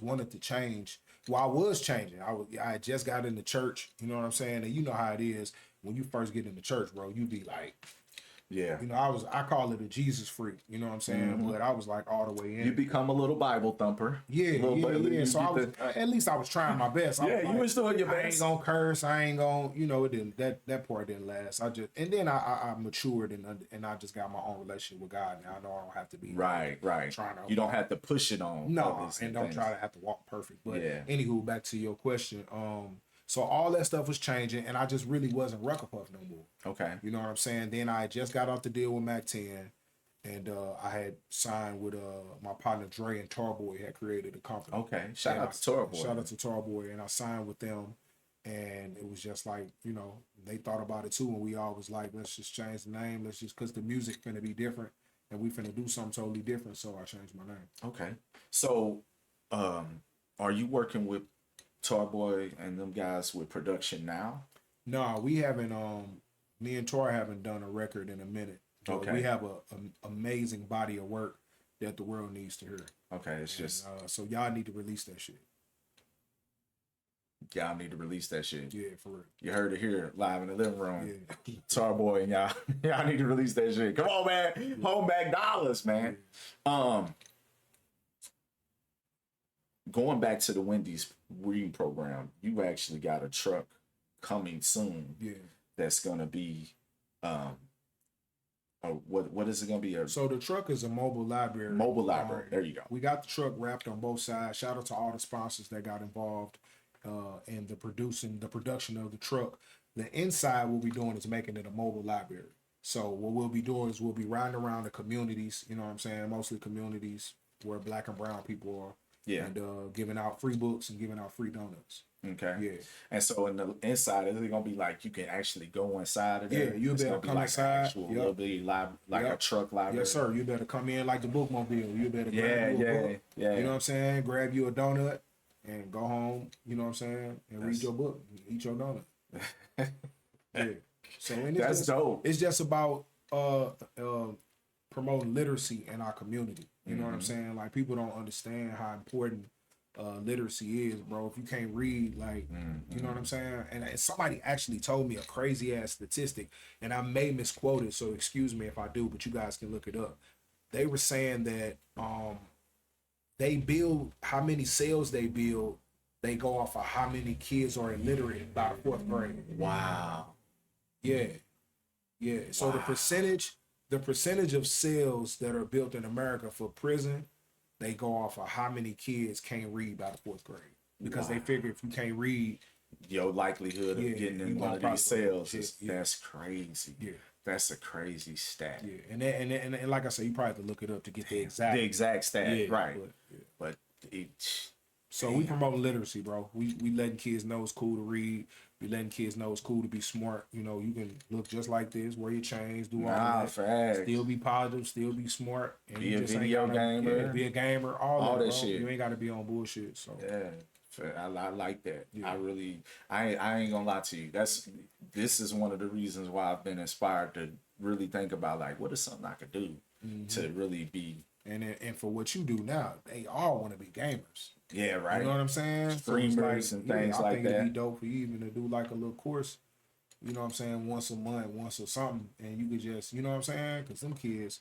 wanted to change. Well, I was changing. I had just got into church. You know what I'm saying? And you know how it is when you first get into church, bro. You be like, Yeah. you know, I call it a Jesus freak. You know what I'm saying? But I was like all the way in. You become a little Bible thumper. Yeah. So I was, at least I was trying my best. I was doing your I ain't best. gonna curse. I ain't gonna, you know, it didn't. That part didn't last. And then I matured and I just got my own relationship with God. Now I know I don't have to be Right. trying to. You don't have to push it on. No, others and don't things. try to have to walk perfect. But Yeah. anywho, back to your question. So all that stuff was changing, and I just really wasn't Rucker Puff no more. Okay. You know what I'm saying? Then I had just got off the deal with Mac 10, and I had signed with my partner Dre and Tarboy had created a company. Okay. Shout And out to Tarboy. Shout out to Tarboy, and I signed with them, and it was just like, you know, they thought about it too, and we all was like, let's just change the name, because the music finna be different, and we finna do something totally different, so I changed my name. Okay. So, are you working with Tarboy and them guys with production now? No, we haven't. Me and Tor haven't done a record in a minute. But Okay. we have a amazing body of work that the world needs to hear. Okay. It's just So y'all need to release that shit. Y'all need to release that shit. Yeah, for real. You heard it here live in the living room. Yeah. Tar Boy and y'all, y'all need to release that shit. Come on, man. Home back dollars, man. Going back to the Wendy's reading program, you actually got a truck coming soon. Yeah. That's gonna be, what is it gonna be? So the truck is a mobile library. Mobile library. There you go. We got the truck wrapped on both sides. Shout out to all the sponsors that got involved in the production of the truck. The inside, what we're doing is making it a mobile library. So what we'll be doing is we'll be riding around the communities, you know what I'm saying, mostly communities where Black and brown people are. Yeah. And giving out free books and giving out free donuts. Okay. Yeah. And so in the inside, is it gonna be like you can actually go inside of there? Yeah, you'll It's be able gonna to come like inside. Actual little bitty like a truck library. Yes, sir. You better come in like the bookmobile. You better Yeah, grab you a book. yeah. You know what I'm saying? Grab you a donut and go home. You know what I'm saying? And read your book. Eat your donut. Yeah. So and it's That's just, dope. It's just about promoting literacy in our community. You know what I'm saying? Like people don't understand how important literacy is, bro. If you can't read, like, you know what I'm saying? And somebody actually told me a crazy ass statistic, and I may misquote it, so excuse me if I do, but you guys can look it up. They were saying that they build how many sales they build, they go off of how many kids are illiterate by the 4th grade. Wow. Yeah. Yeah. So Wow. the percentage of sales that are built in America for prison, they go off of how many kids can't read by the 4th grade. Because they figure if you can't read, your likelihood of getting in one of these sales is that's crazy. Yeah. That's a crazy stat. Yeah. And like I said, you probably have to look it up to get the exact stat, yeah, right. But so we promote literacy, bro. We letting kids know it's cool to read. We letting kids know it's cool to be smart. You know, you can look just like this, wear your chains, do all that. Facts. Still be positive, still be smart. And Be you a just video gamer. Yeah, be a gamer, all that bro. shit. You ain't got to be on bullshit. So yeah, I like that. Yeah. I ain't gonna lie to you. This is one of the reasons why I've been inspired to really think about like what is something I could do to really be. And for what you do now, they all want to be gamers. Yeah, right. You know what I'm saying? Streamers and things I like think that. it'd be dope for you even to do like a little course. You know what I'm saying? Once a month, once or something, and you could just, you know what I'm saying? Because them kids,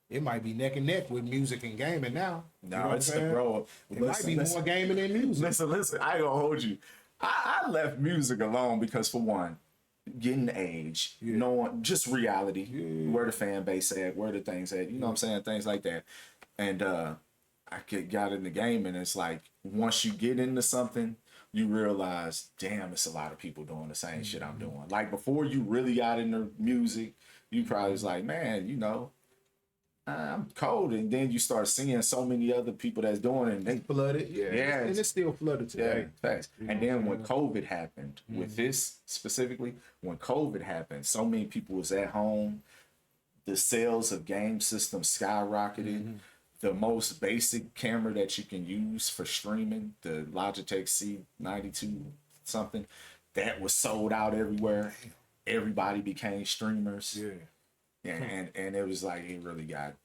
it might be neck and neck with music and gaming now. No, you know it's bro. It might be more gaming than music. Listen. I ain't gonna hold you. I left music alone because for one, getting age, knowing just reality, where the fan base at, where the things at, you know what I'm saying, things like that. And I got in the game, and it's like once you get into something, you realize, damn, it's a lot of people doing the same shit I'm doing. Like before you really got into music, you probably was like, man, you know, I'm cold, and then you start seeing so many other people that's doing it, and they flooded, and it's still flooded today. Yeah, facts. And then when COVID happened, with this specifically, when COVID happened, so many people was at home. The sales of game systems skyrocketed. The most basic camera that you can use for streaming, the Logitech C92 something, that was sold out everywhere. Everybody became streamers. And it was like it really got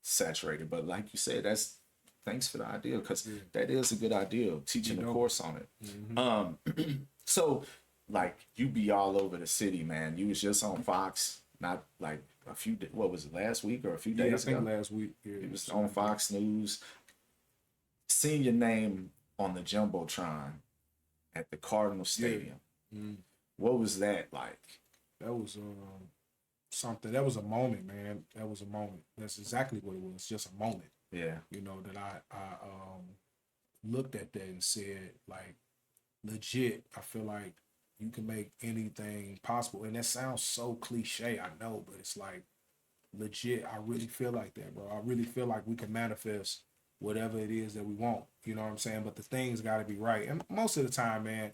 saturated. But like you said, thanks for the idea, because that is a good idea, teaching a course on it. So like you be all over the city, man. You was just on Fox, not like what was it, last week or a few days ago? I think last week. Yeah, it was on Fox News. Seeing your name on the Jumbotron at the Cardinal Stadium. What was that like? That was something. That was a moment, man. That was a moment. That's exactly what it was. Just a moment. Yeah. You know, that I looked at that and said, like, legit, I feel like you can make anything possible. And that sounds so cliche, I know, but it's like legit. I really feel like that, bro. I really feel like we can manifest whatever it is that we want. You know what I'm saying? But the things got to be right. And most of the time, man,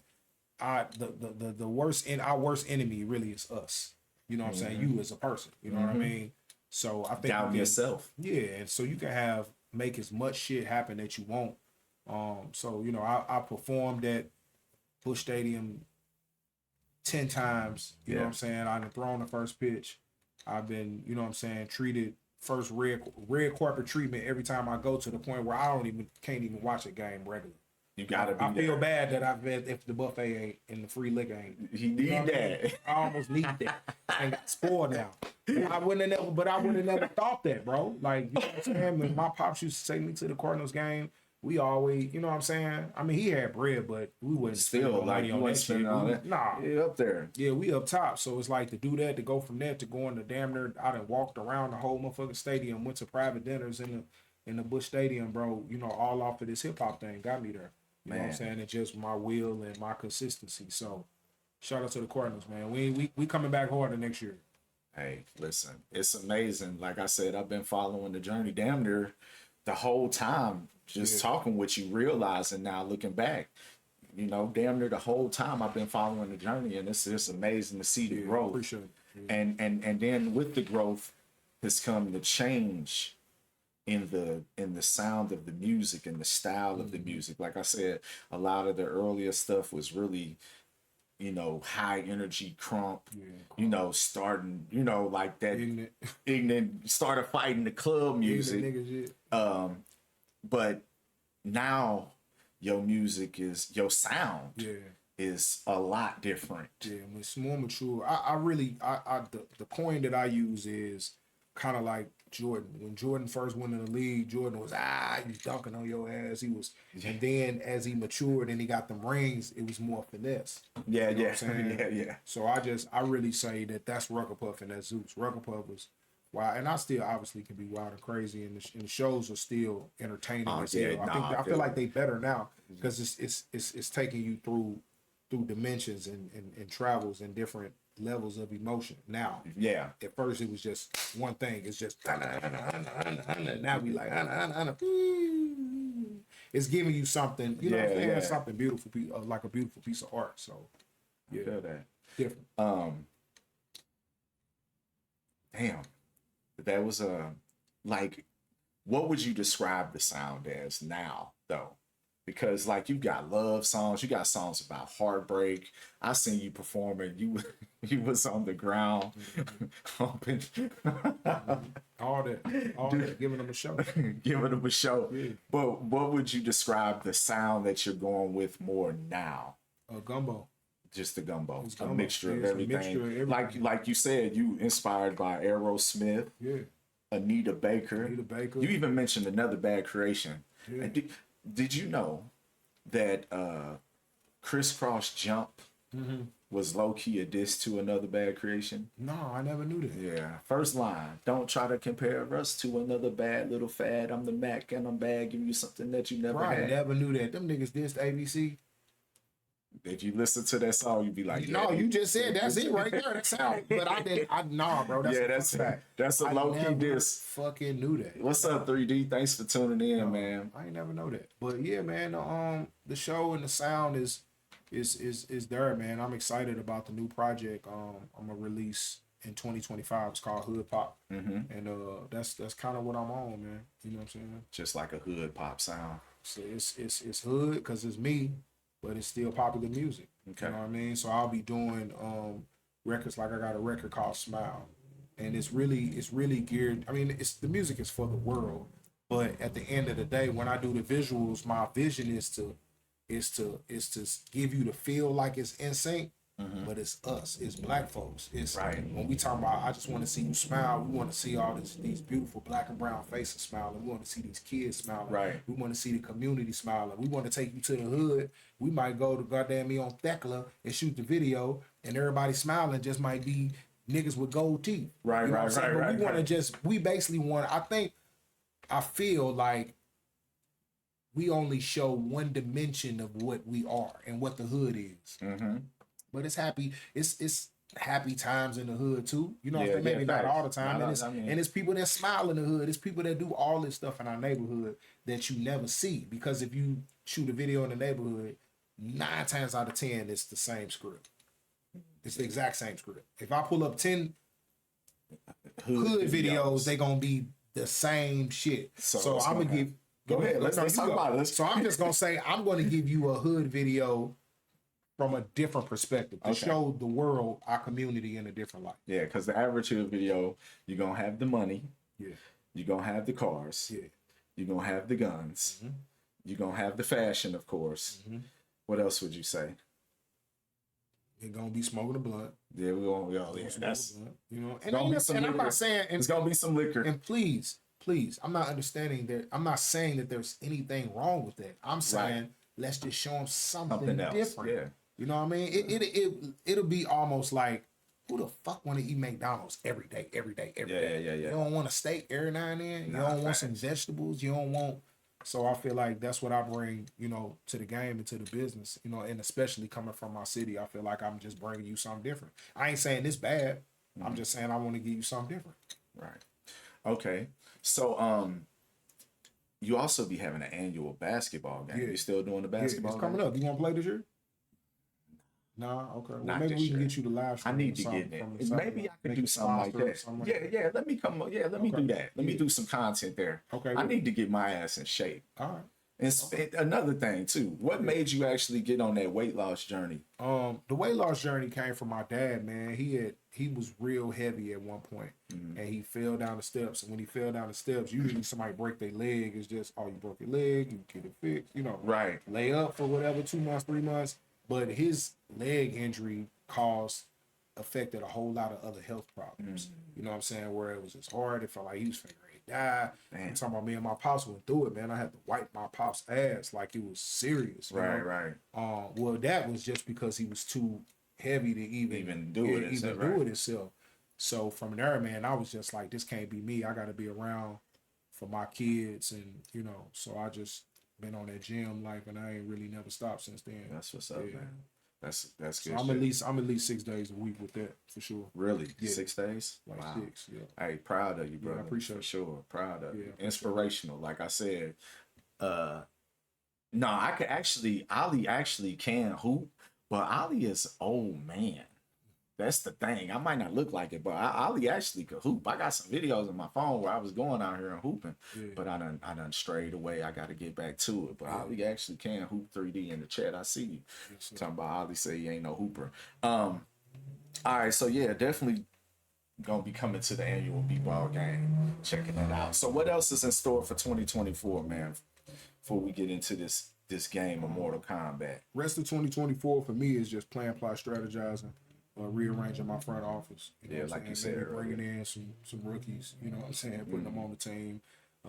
the worst our worst enemy really is us. You know what I'm saying? You as a person. You know what I mean? So I think down yourself. Yeah, and so you can make as much shit happen that you want. So you know, I performed at Busch Stadium 10 times, you know what I'm saying? I've thrown the first pitch. I've been, you know what I'm saying, treated first red carpet treatment every time I go, to the point where I can't even watch a game regular. You gotta be I feel there. bad that I've bet if the buffet ain't and the free liquor ain't. He need You know what I mean? that. I almost need that. And got spoiled now. I wouldn't have never, but I would have never thought that, bro. Like, you know what I'm saying? When my pops used to take me to the Cardinals game, we always, you know what I'm saying? I mean, he had bread, but we wouldn't spend Still, no like money you on ain't that shit. spending all that. Nah. Yeah, up there. Yeah, we up top. So it's like to do that, to go from that to going to damn near, I done walked around the whole motherfucking stadium, went to private dinners in the Busch Stadium, bro. You know, all off of this hip hop thing got me there. You know what I'm Man. saying? It's just my will and my consistency. So shout out to the Cardinals, man. We coming back harder next year. Hey, listen, it's amazing. Like I said, I've been following the journey damn near the whole time, just talking with you, realizing now, looking back, you know, damn near the whole time I've been following the journey, and it's just amazing to see the growth. Appreciate it. Yeah. And then with the growth has come the change in the sound of the music and the style of the music. Like I said, a lot of the earlier stuff was really, you know, high energy crump, you know, starting, you know, like that ignorant started fighting the club music. Niggas, yeah. But now your music is, your sound is a lot different. Yeah, it's more mature. I really, the coin that I use is kind of like Jordan. When Jordan first went in the league, Jordan was he was dunking on your ass. He was, and then as he matured and he got them rings, it was more finesse. Yeah, You know what I'm saying? yeah. So I really say that's Rucker Puff and that's Zeus. Rucker Puff was wild, and I still obviously can be wild and crazy, and the shows are still entertaining. Oh, as hell. yeah, I feel like they better now because it's taking you through dimensions and travels and different levels of emotion. Now, Yeah. at first it was just one thing. It's just now we like it's giving you something. You know what I'm saying? Yeah. Something beautiful, like a beautiful piece of art. So I feel that. different. Damn. That was like, what would you describe the sound as now, though? Because like you got love songs, you got songs about heartbreak. I seen you performing. You was on the ground, humping, all that, giving them a show. giving them a show. Yeah. But what would you describe the sound that you're going with more now? Gumbo. Just the gumbo, It's a gumbo. mixture Yeah, of it's a everything. mixture of everything. Like you said, you inspired by Aerosmith, Yeah. Anita Baker. Anita Baker. You even mentioned Another Bad Creation. Yeah. And did you know that Crisscross Jump was low key a diss to Another Bad Creation? No, I never knew that. Yeah. First line: don't try to compare us to another bad little fad. I'm the Mac and I'm bad. Give you something that you never Right, had. never knew that. Them niggas dissed ABC. If you listen to that song, you'd be like, No, you just said that's it right there. That sound. But I didn't. Nah, bro. That's Yeah, a that's fact. that's a I low key never diss. fucking knew that. What's up, 3D? Thanks for tuning in, man. I ain't never know that. But yeah, man, the show and the sound is there, man. I'm excited about the new project. I'm gonna release in 2025. It's called Hood Pop, and that's kind of what I'm on, man. You know what I'm saying? Just like a hood pop sound. So it's hood because it's me, but it's still popular music. Okay. You know what I mean? So I'll be doing records like I got a record called Smile, and it's really geared. I mean, the music is for the world, but at the end of the day, when I do the visuals, my vision is to give you the feel like it's in sync. But it's us, it's black folks. It's Right. When we talk about I just want to see you smile, we want to see all these beautiful black and brown faces smiling. We want to see these kids smiling. Right. We want to see the community smiling. We want to take you to the hood. We might go to goddamn me on Thekla and shoot the video, and everybody smiling just might be niggas with gold teeth. Right, You know what right, I'm saying? right, But right, we want to right. we basically want. I feel like we only show one dimension of what we are and what the hood is. But it's happy. It's happy times in the hood too. You know, what I'm Yeah, saying? Maybe yeah, not facts. all the time. No, And it's people that smile in the hood. It's people that do all this stuff in our neighborhood that you never see. Because if you shoot a video in the neighborhood, 9 times out of 10, it's the same script. It's the exact same script. If I pull up 10 hood videos, they gonna be the same shit. So it's I'm gonna gonna give. Go ahead. Let's you talk go. about it. So I'm just gonna say I'm gonna give you a hood video from a different perspective to show the world our community in a different light. Yeah, because the average hood video, you're gonna have the money, Yeah, you're gonna have the cars, yeah. you're gonna have the guns, You're gonna have the fashion, of course. What else would you say? They're gonna be smoking a blunt. Yeah, we're gonna yeah, that's You know, gonna be some and I'm liquor. not saying It's gonna be some liquor. and please, I'm not understanding that. I'm not saying that there's anything wrong with that. I'm saying let's just show them something else. different. Yeah. You know what I mean? It'll be almost like, who the fuck want to eat McDonald's every day? Yeah. You don't want a steak every now and then. You Nah, don't want some facts. vegetables. You don't want. So I feel like that's what I bring, you know, to the game and to the business, you know, and especially coming from my city, I feel like I'm just bringing you something different. I ain't saying this bad. I'm just saying I want to give you something different. Right. Okay. So you also be having an annual basketball game. Yeah. You still doing the Yeah, basketball it's coming game? up. You want to play this year? Nah, okay. Well, Not maybe this we can year. get you the live I stream. need or to something get from it. the side. Maybe I can Make do a something like sponsor or that. something Yeah, like yeah. Let me come. Yeah, let me Okay. do that. Let me Yeah. do some content there. Okay, I good. need to get my ass in shape. All right. And another thing too. What made you actually get on that weight loss journey? The weight loss journey came from my dad, man. He was real heavy at one point, and he fell down the steps. And when he fell down the steps, usually somebody break their leg. It's just, oh, you broke your leg, you get it fixed, you know. Right. Lay up for whatever, 2 months, 3 months. But his leg injury affected a whole lot of other health problems. You know what I'm saying? Where it was just hard. It felt like he was figuring to die. Damn. I'm talking about me and my pops went through it, man. I had to wipe my pop's ass like it was serious. You know? Right. Well, that was just because he was too heavy to even do it himself, do right. it himself. So from there, man, I was just like, this can't be me. I got to be around for my kids, and you know. So I just been on that gym life, and I ain't really never stopped since then. That's what's up, Yeah. man. That's So good. I'm shit. at least 6 days a week with that for sure. Really? Yeah. 6 days? Like Wow. 6, yeah. Hey, proud of you, brother. I appreciate for it. sure. Proud of Yeah, you. I appreciate it. Inspirational. Like I said, no, I could actually, Ali actually can hoop, but Ali is old man. That's the thing. I might not look like it, but Ali actually could hoop. I got some videos on my phone where I was going out here and hooping, but I done strayed away. I got to get back to it. But Ali actually can hoop 3D in the chat. I see you talking about Ali. Say he ain't no hooper. All right, so yeah, definitely gonna be coming to the annual B-ball game, checking that out. So what else is in store for 2024, man? Before we get into this game of Mortal Kombat. Rest of 2024 for me is just plan, plot, strategizing, rearranging my front office. You know Yeah, what I'm like you saying? said Maybe bringing in some rookies. You know what I'm saying? Putting them on the team.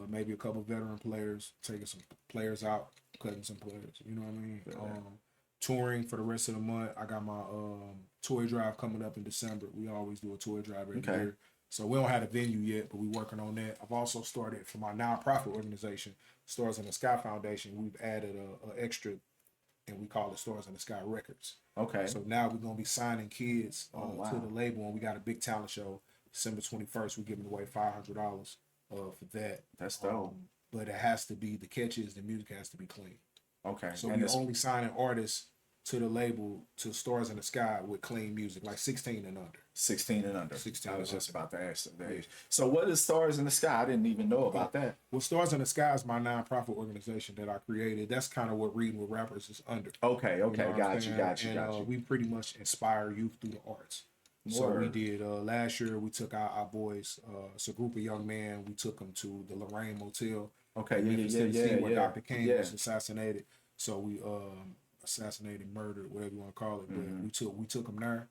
Maybe a couple veteran players, taking some players out, cutting some players. You know what I mean? Touring for the rest of the month. I got my toy drive coming up in December. We always do a toy drive every year. So we don't have a venue yet, but we're working on that. I've also started for my nonprofit organization, Stars in the Sky Foundation. We've added a extra, and we call it Stars in the Sky Records. Okay. So now we're gonna be signing kids wow. to the label, and we got a big talent show December 21st. We're giving away $500 for that. That's dope. But it has to be, the catch is the music has to be clean. Okay. So and we're only signing artists to the label, to Stars in the Sky, with clean music, like 16 and under. 16 and under. 16 I was and just about to ask that age. So what is Stars in the Sky? I didn't even know about that. Well, Stars in the Sky is my nonprofit organization that I created. That's kind of what Reading with Rappers is under. Okay. You know what I'm Got saying? you. And we pretty much inspire youth through the arts. So we did last year. We took our boys. It's a group of young men. We took them to the Lorraine Motel. Okay, in Memphis, Tennessee, where Dr. King yeah. was assassinated. So we assassinated, murdered, whatever you want to call it. But we took them there.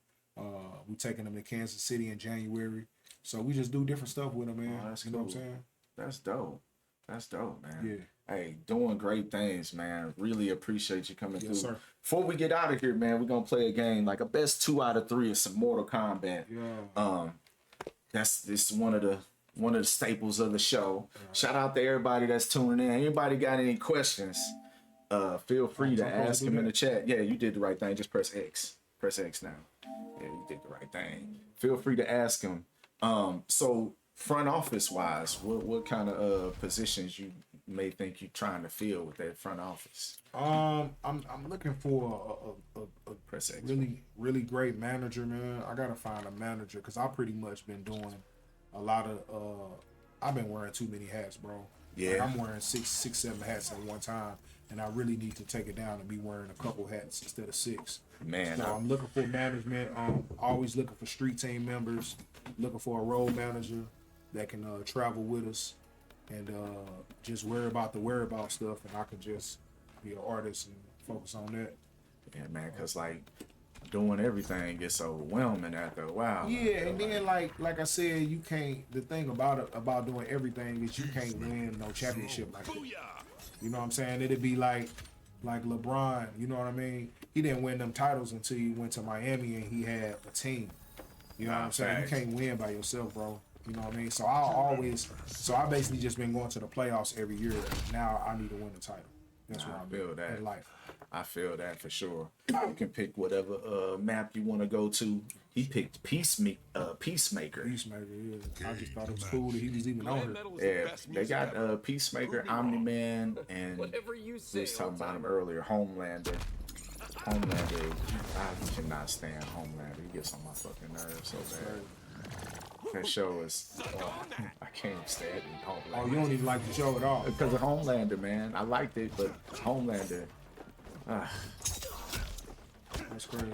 We taking them to Kansas City in January. So we just do different stuff with them, man. Oh, that's you know what I'm cool. saying? That's dope. That's dope, man. Yeah. Hey, doing great things, man. Really appreciate you coming through. sir. Before we get out of here, man, we're gonna play a game like a best 2 out of 3 of some Mortal Kombat. Yeah. This one of the staples of the show. Shout out to everybody that's tuning in. Anybody got any questions? Feel free to ask them in the chat. Yeah, you did the right thing. Just press X. Press X now. Yeah, you did the right thing. Feel free to ask them. So front office wise, what kind of positions you may think you're trying to fill with that front office? I'm looking for a Press X. really great manager, man. I gotta find a manager because I pretty much been doing a lot of I've been wearing too many hats, bro. Yeah. Like, I'm wearing six, 7 hats at one time, and I really need to take it down and be wearing a couple hats instead of 6. Man, So I'm looking for management. Always looking for street team members. Looking for a road manager that can travel with us. and just worry about the whereabout stuff, and I could just be an artist and focus on that. Yeah, man, cause like doing everything gets overwhelming after a while. Yeah, and then like I said, you can't. The thing about doing everything is you can't win no championship like that. You know what I'm saying? It'd be like LeBron. You know what I mean? He didn't win them titles until he went to Miami and he had a team. You know what I'm saying? You can't win by yourself, bro. You know what I mean? So I basically just been going to the playoffs every year. Now I need to win the title. That's what I feel that. in life. I feel that for sure. You can pick whatever map you want to go to. He picked Peacemaker. Peacemaker, yeah. I just thought it was cool that he was even on it. Yeah, they got Peacemaker, Omni-Man, and we was talking about him earlier, Homelander. Homelander, I cannot stand Homelander. He gets on my fucking nerves so bad. That show is, I can't stand it. Homelander. Oh, you don't even like the show at all? Because of Homelander, man. I liked it, but Homelander. That's crazy.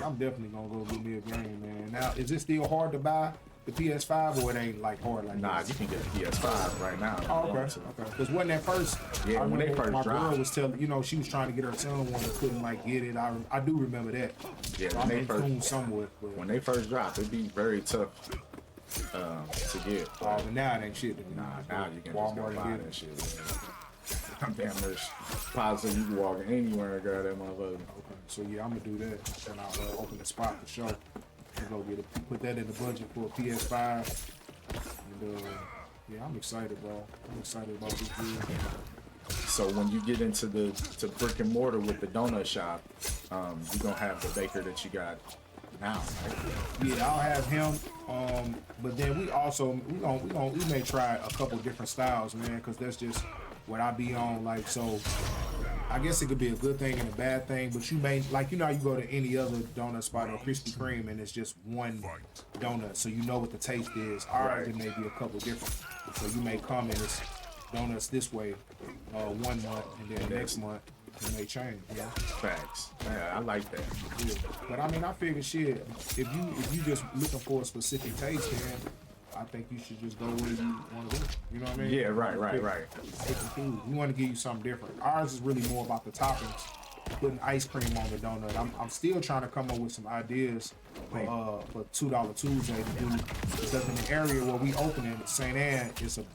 I'm definitely gonna go get me a game, man. Now, is it still hard to buy the PS5, or it ain't like hard like Nah, this? you can get a PS5 right now. Oh, okay. Because when that first, yeah, when they first my dropped, girl was telling, you know, she was trying to get her son one and couldn't like get it. I do remember that. Yeah, so when I'm they first somewhat, but when they first dropped, it'd be very tough to get. but now it ain't shit. Nah, now you can Walmart just go buy that shit. Man. I'm damn near positive you can walk anywhere and grab that motherfucker. Okay, so yeah, I'm gonna do that, and I'll open the spot for sure. Go put that in the budget for a PS5, and yeah, I'm excited, bro. I'm excited about this deal. So when you get into the brick and mortar with the donut shop, you're gonna have the baker that you got now, right? Yeah, I'll have him. But then we may try a couple different styles, man, because that's just what I be on. Like, so I guess it could be a good thing and a bad thing, but you may, like, you know, you go to any other donut spot or Krispy Kreme and it's just one donut, so you know what the taste is. Ours, it may be a couple different. So you may come and it's donuts this way 1 month, and then next month it may change. Yeah. Facts. Yeah, I like that. Yeah. But I mean, I figure shit. If you just looking for a specific taste, then I think you should just go where you want to go. You know what I mean? Yeah, right. Pick and choose. We want to give you something different. Ours is really more about the toppings, putting ice cream on the donut. I'm still trying to come up with some ideas for $2 Tuesday to do, because in the area where we open in St. Anne,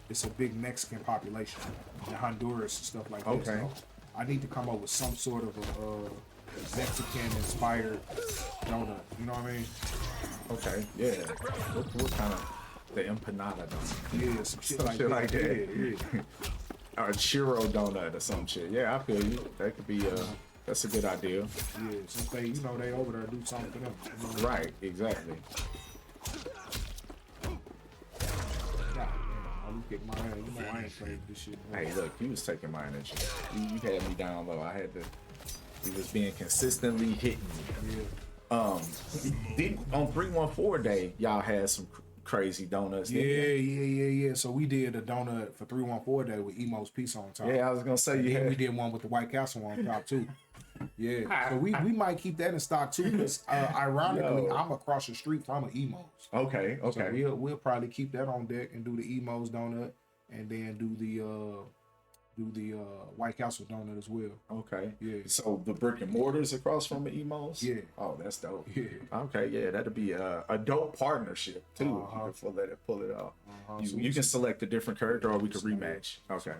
it's a big Mexican population, in Honduras and stuff like that. Okay. So I need to come up with some sort of a Mexican-inspired donut. You know what I mean? Okay. Yeah. What kind of the empanada donut? Yeah, some shit like that. Yeah. Or a churro donut or some shit. Yeah, I feel you. That could be that's a good idea. Yeah, since they, you know, they over there do something for them. You know? Right, exactly. Yeah, you kick my ass. You know I ain't playing this shit. Man. Hey, look, he was taking my energy. You had me down low. I had to. He was being consistently hitting me. Yeah. On 314 day, y'all had some crazy donuts. Yeah. So we did a donut for 314 day with Emo's piece on top. Yeah, I was gonna say you had. We did one with the White Castle on top too. Yeah, so we might keep that in stock too. Because ironically, I'm across the street from an Emo's. Okay. So we'll probably keep that on deck and do the Emo's donut, and then do the White Castle donut as well. Okay. Yeah. So the brick and mortars across from the Emos. Yeah. Oh, that's dope. Yeah. Okay. Yeah, that'll be a dope partnership too. You can pull it off. You can select a different character, or we can rematch. Okay.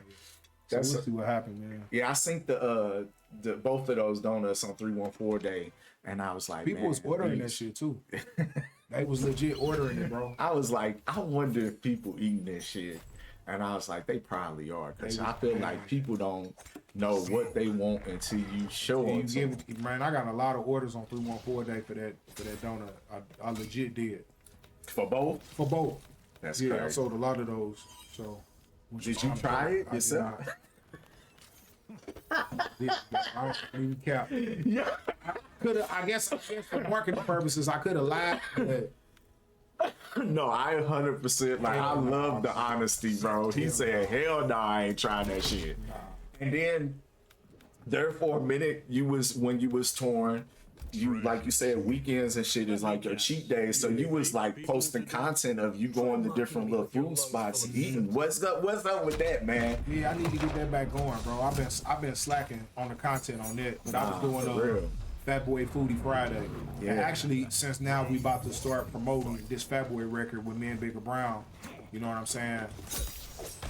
So we'll see what happens, man. Yeah, I synced the both of those donuts on 314 day, and I was like, people was ordering that shit too. They was legit ordering it, bro. I was like, I wonder if people eating this shit. And I was like, they probably are, because I feel like people don't know what they want until you show them. Man, I got a lot of orders on 314 day for that donut. I legit did. For both? For both. That's crazy. I sold a lot of those. So did you try it yourself? I don't even cap. Yeah. I guess for marketing purposes, I could have lied, but no, I 100% like. I love the honesty, bro. He said, "Hell no, I ain't trying that shit." And then, there for a minute, when you was torn, you like you said, weekends and shit is like your cheat days. So you was like posting content of you going to different little food spots and eating. What's up with that, man? Yeah, I need to get that back going, bro. I've been slacking on the content on that, but I was doing Fat Boy Foodie Friday. Yeah. And actually, since now we about to start promoting this Fat Boy record with me and Bigger Brown, you know what I'm saying?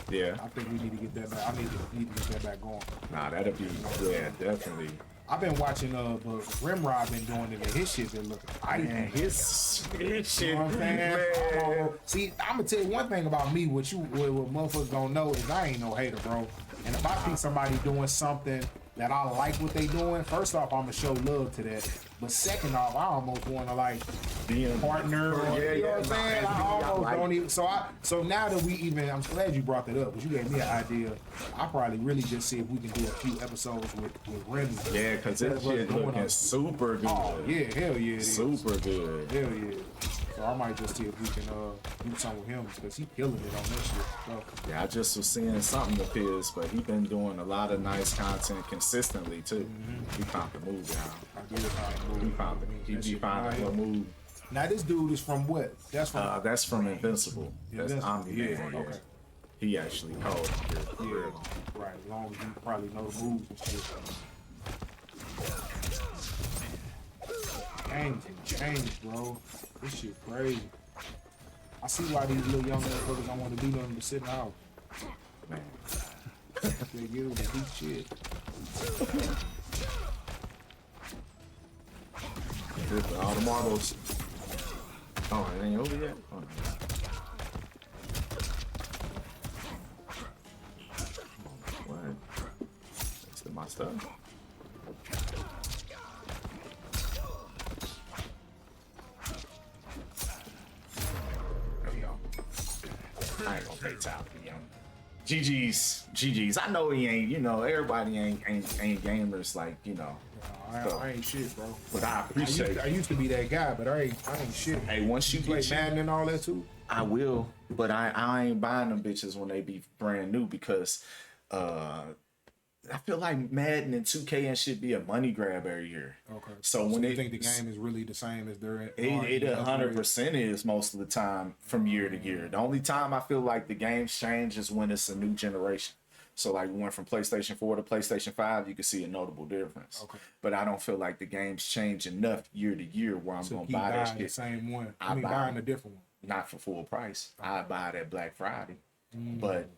Yeah. I think we need to get that back. I need to get that back going. Nah, that'd be definitely. I've been watching but Rimrod been doing it, and his shit been looking Man, man. his shit, You know what I'm saying? man. See, I'm gonna tell you one thing about me. What motherfuckers gonna know is I ain't no hater, bro. And if I see somebody doing something that I like what they doing, first off, I'm gonna show love to that. But second off, I almost want to like be a partner. Or, you know what I'm saying? I almost don't even. So now that we even, I'm glad you brought that up because you gave me an idea. I probably really just see if we can do a few episodes with Remy. Yeah, because this shit looking super good. Oh yeah, hell yeah, it is. Super good. Hell yeah. So I might just see if we can do something with him because he killing it on that shit. So, Yeah, I just was seeing something of his, but he been doing a lot of nice content consistently too. He found the move down. I did find a movie. He found the move. Now this dude is from what? That's from Invincible. That's Omni yeah, Man. okay. He actually called it. Yeah, right. As long as you probably know the moves and shit. Change, bro. This shit crazy. I see why these little young motherfuckers don't want to do nothing but sit in the house. Man. They get with the deep shit. Good for all the marbles. Oh, it ain't over yet? Oh, no. What? That's my stuff. There we go. I ain't gonna pay time for young. GG's. I know he ain't, everybody ain't gamers like, I ain't shit, bro. But I appreciate I used to be that guy, but I ain't shit. Hey, once you play get Madden and all that too. I will, but I ain't buying them bitches when they be brand new because I feel like Madden and 2K and shit be a money grab every year. Okay. So when you think the game is really the same as they're it 100% is most of the time from year to year. The only time I feel like the games change is when it's a new generation. So like we went from PlayStation 4 to PlayStation 5, you can see a notable difference. Okay. But I don't feel like the games change enough year to year where I'm gonna buy that shit. The same one. I buy buying a different one. Not for full price. I buy it at Black Friday. But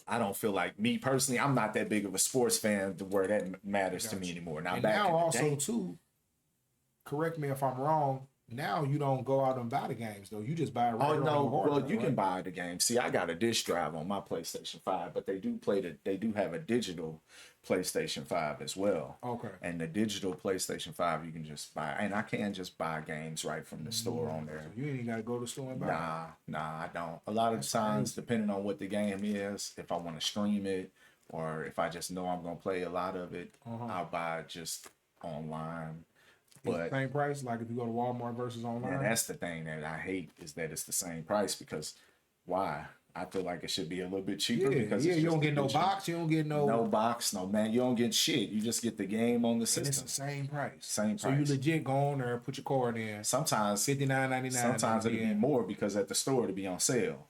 I don't feel like, me personally, I'm not that big of a sports fan to where that matters to me anymore. Now, and back now in the also day, too, correct me if I'm wrong, now you don't go out and buy the games though. You just buy it right oh no, well you right? can buy the game. See, I got a disc drive on my PlayStation 5, but they do have a digital PlayStation 5 as well. Okay. And the digital PlayStation 5 you can just buy, and I can just buy games right from the store on there. So you ain't gotta go to the store and buy it. Nah, I don't. A lot of times, depending on what the game is, if I want to stream it or if I just know I'm gonna play a lot of it, I'll buy it just online. But same price, like if you go to Walmart versus online. and that's the thing that I hate is that it's the same price because why? I feel like it should be a little bit cheaper because you don't get no box, you don't get no box, no man, you don't get shit. You just get the game on the system. And it's the same price. Same price. So you legit go on there, put your card in. Sometimes $59.99. Sometimes it'll be more because at the store it'll be on sale.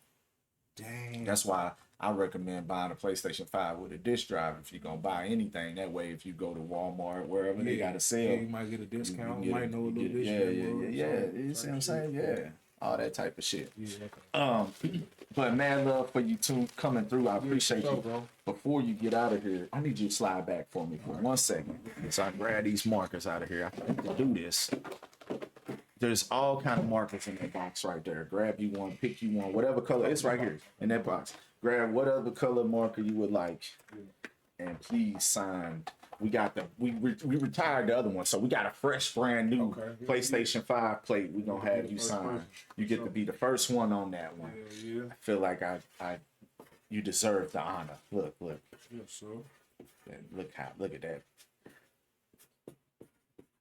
Dang. That's why I recommend buying a PlayStation 5 with a disc drive if you're gonna buy anything. That way, if you go to Walmart, wherever they got a sale, you might get a discount. You might know a little bit. Yeah. You see what I'm saying? Yeah. All that type of shit. Yeah, okay. But man, love for you two coming through. I appreciate you. Bro. Before you get out of here, I need you to slide back for me for 1 second, so I can grab these markers out of here. I can do this. There's all kind of markers in that box right there. Grab you one, pick you one, whatever color. It's right here in that box. Grab whatever color marker you would like, and please sign. We retired the other one, so we got a fresh, brand new PlayStation 5 plate. We gonna have you sign. You get to be the first one on that one. Yeah. I feel like you deserve the honor. Look. Yes, sir. Look at that.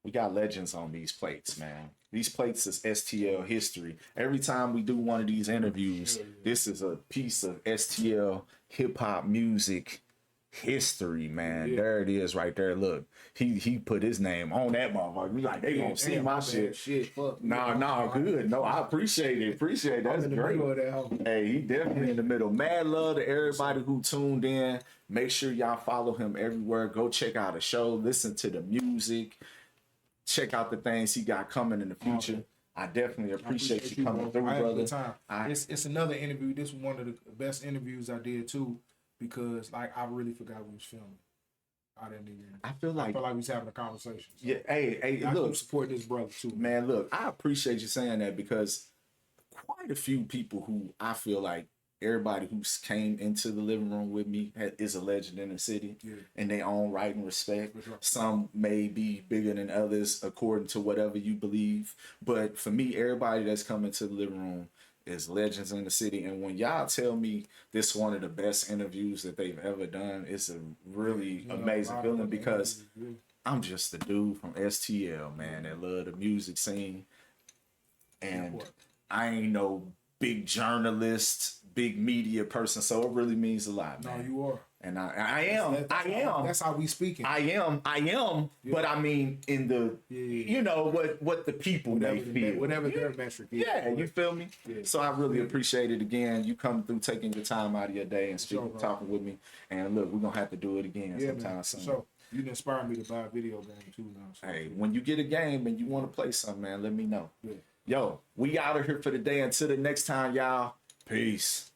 We got legends on these plates, man. These plates is STL history. Every time we do one of these interviews, this is a piece of STL hip hop music history, man. Yeah. There it is right there. Look, he put his name on that motherfucker. We like, they gonna see Damn, my bad. shit. Fuck. No, good. No, I appreciate it. Appreciate it. That's I'm in the great. middle of that hoe. Hey, he definitely in the middle. Mad love to everybody who tuned in. Make sure y'all follow him everywhere. Go check out the show. Listen to the music. Check out the things he got coming in the future. I definitely appreciate you coming through, I had a brother. good time. It's another interview. This was one of the best interviews I did too, because like I really forgot we was filming. I didn't even. I feel like we was having a conversation. So yeah. Hey, I look, keep supporting this brother too, man. Look, I appreciate you saying that because quite a few people who I feel like everybody who's came into the living room with me is a legend in the city in their own right and respect. Sure. Some may be bigger than others according to whatever you believe. But for me, everybody that's come into the living room is legends in the city. And when y'all tell me this one of the best interviews that they've ever done, it's a really amazing feeling because I'm just a dude from STL, man, that love the music scene. And I ain't no big journalist, big media person, so it really means a lot, man. No, you are. And I am. That's how we speaking. I am. Yeah. But I mean, in the, you know, what the people may feel. Whatever their metric is. Yeah, you feel me? Yeah. So I really appreciate it again. You coming through, taking your time out of your day and talking with me. And look, we're going to have to do it again sometime soon. So you inspired me to buy a video game too now. So. Hey, when you get a game and you want to play something, man, let me know. Yeah. Yo, we out of here for the day. Until the next time, y'all. Peace.